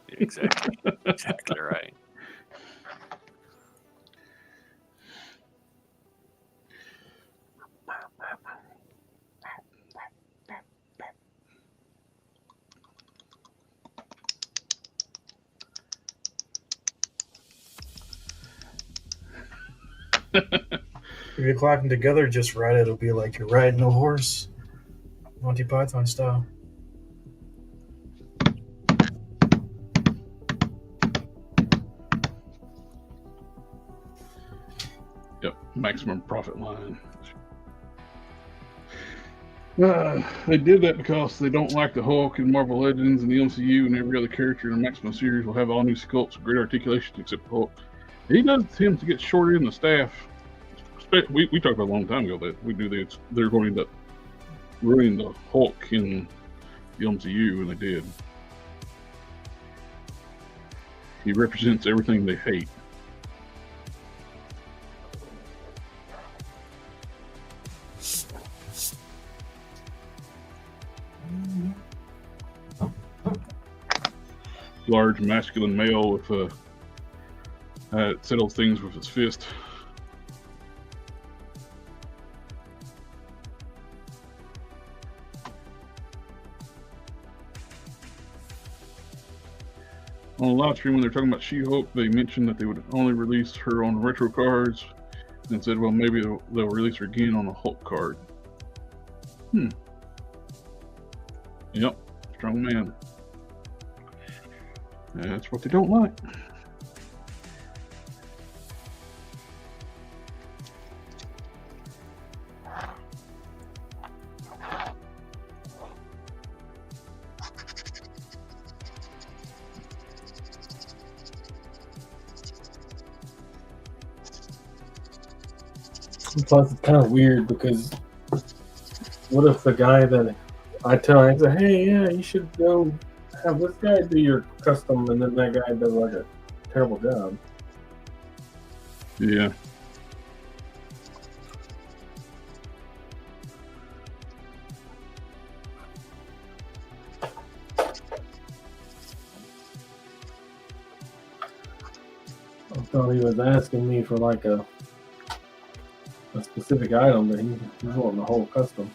Exactly. Exactly right. If you clap them together just right, it'll be like you're riding a horse. Monty Python style. Yep, maximum profit line. They did that because they don't like the Hulk and Marvel Legends and the MCU, and every other character in the Maximum series will have all new sculpts with great articulation except Hulk. He does tend to get shorter in the staff. We talked about a long time ago that we do this. They're going to ruin the Hulk in the MCU, and they did. He represents everything they hate. Large masculine male with settles things with his fist. On the live stream when they're talking about She-Hulk, they mentioned that they would only release her on retro cards, and said, well, maybe they'll release her again on a Hulk card. Yep, strong man. That's what they don't like. Plus, it's kind of weird because what if the guy that I tell, I say, hey, yeah, you should go have this guy do your custom, and then that guy does like a terrible job. Yeah. I thought he was asking me for like a specific item, but he's wanting the whole custom.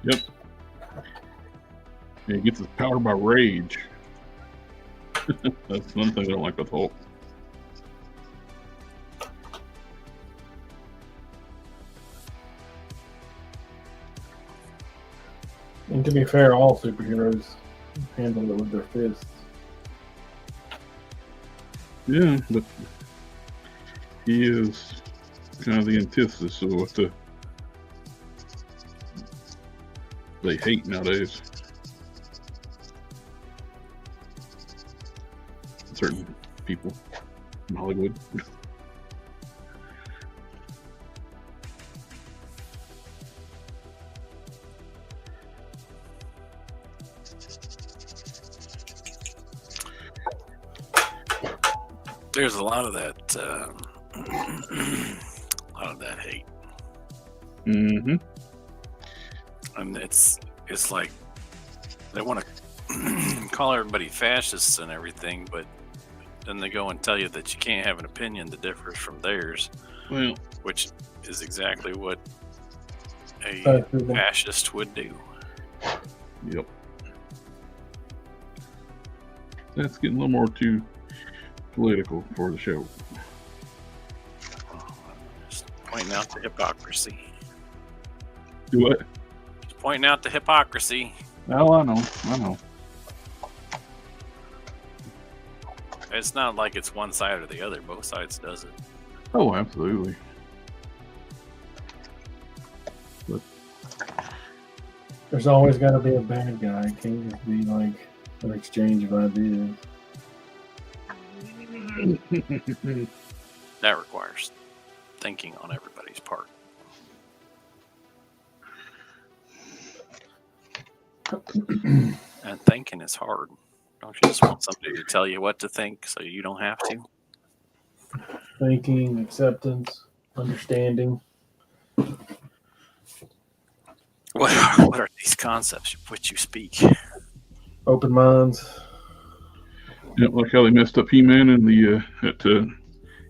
Yep. Yeah, he gets his power by rage. That's one thing I don't like with Hulk. And to be fair, all superheroes handle it with their fists. Yeah, but he is kind of the antithesis of what they hate nowadays. Certain people in Hollywood. There's a lot of that, hate, Mm-hmm. and it's like they want to call everybody fascists and everything, but then they go and tell you that you can't have an opinion that differs from theirs, Well, which is exactly what a Fascism. fascist would do. yep. That's getting a little more too political for the show. Just pointing out the hypocrisy. Do what? Just pointing out the hypocrisy. Oh, I know. It's not like it's one side or the other. Both sides does it. Oh, absolutely. But There's always got to be a bad guy. It can't just be like an exchange of ideas. That requires thinking on everybody's part. And thinking is hard. Don't you just want somebody to tell you what to think so you don't have to? Thinking, acceptance, understanding. What are these concepts of which you speak? Open minds. yep, like how they messed up He-Man in the at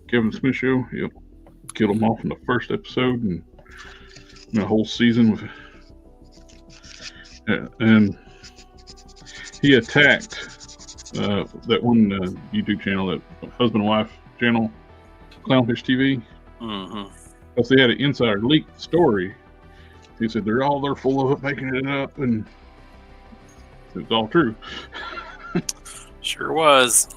Kevin Smith show. Yep, killed him off in the first episode and the whole season with. And he attacked that one YouTube channel, that husband and wife channel, Clownfish TV. Mm-hmm. Because they had an insider leak story. He said they're full of it, making it up, and it was all true. Sure was.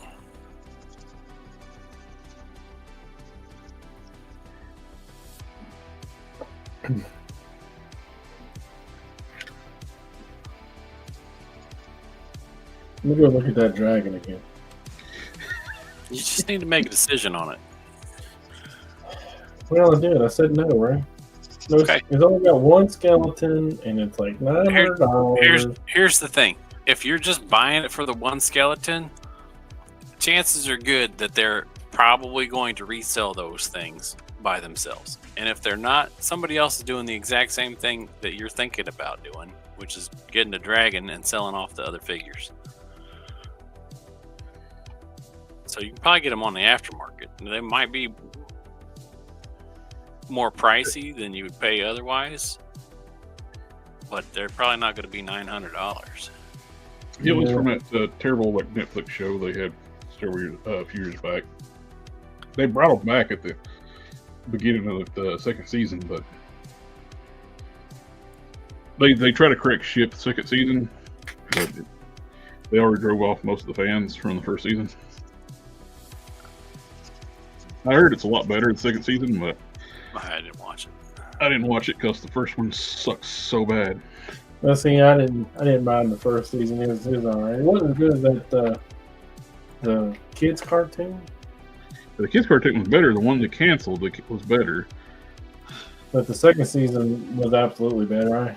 Let me go look at that dragon again. You just need to make a decision on it. Well, I did. I said no, right? No, Okay. It's only got one skeleton, and it's like $900. Here's the thing. If you're just buying it for the one skeleton, chances are good that they're probably going to resell those things by themselves. And if they're not, somebody else is doing the exact same thing that you're thinking about doing, which is getting a dragon and selling off the other figures. So you can probably get them on the aftermarket. They might be more pricey than you would pay otherwise, but they're probably not going to be $900. It was from that terrible Netflix show they had a few years back. They brought them back at the beginning of the second season, but they try to correct shit the second season, but they already drove off most of the fans from the first season. I heard it's a lot better the second season, but I didn't watch it. I didn't watch it because the first one sucks so bad. Well, see, I didn't mind the first season. It was alright. It wasn't as good as that the kids cartoon. The kids cartoon was better. The one they canceled was better. But the second season was absolutely better, right?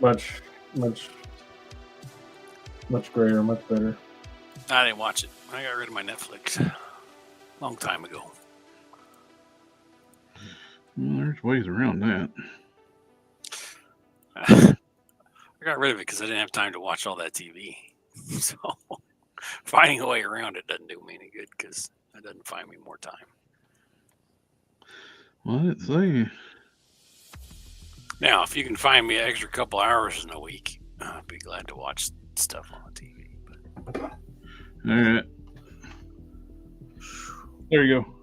Much greater, much better. I didn't watch it. I got rid of my Netflix a long time ago. Well, there's ways around that. I got rid of it because I didn't have time to watch all that TV. So finding a way around it doesn't do me any good because it doesn't find me more time. Well, I didn't say. Now, if you can find me an extra couple hours in a week, I'd be glad to watch stuff on the TV. But All right. There you go.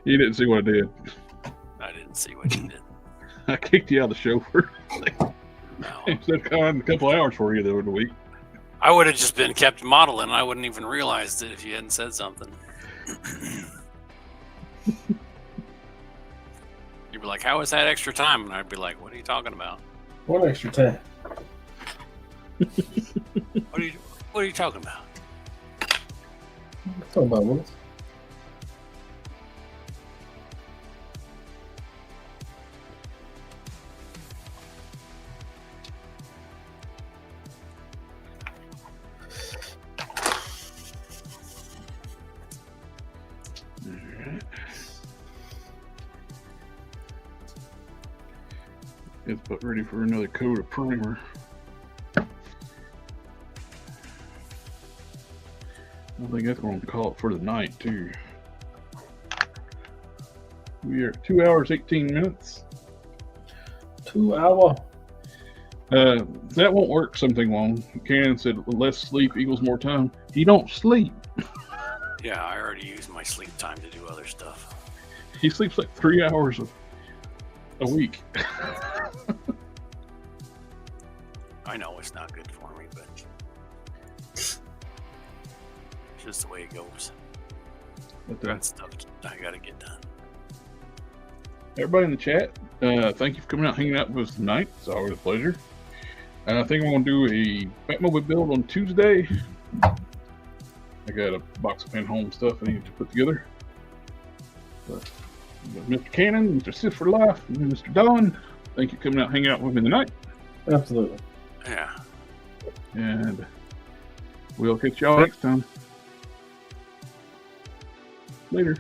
You didn't see what I did. I didn't see what you did. I kicked you out of the show for No. instead of coming a couple hours for you the other week. I would have just been kept modeling. I wouldn't even realized it if you hadn't said something. You'd be like, "How was that extra time?" And I'd be like, "What are you talking about? What extra time? What are you talking about?" Talking about what? It's about ready for another coat of primer. I think that's going to call it for the night too. We are 2 hours 18 minutes. 2 hour. That won't work something long. Ken said less sleep equals more time. He don't sleep. Yeah, I already used my sleep time to do other stuff. He sleeps like 3 hours a week. I know it's not good for me, but it's just the way it goes. But, That stuff I gotta get done. everybody in the chat, thank you for coming out hanging out with us tonight. It's always a pleasure. And I think I'm going to do a Batmobile build on Tuesday. I got a box of Home stuff I need to put together. But Mr. Cannon, Mr. Sith for Life, and Mr. Don, thank you for coming out hanging out with me tonight. Absolutely. Yeah. And we'll catch y'all next time. Later.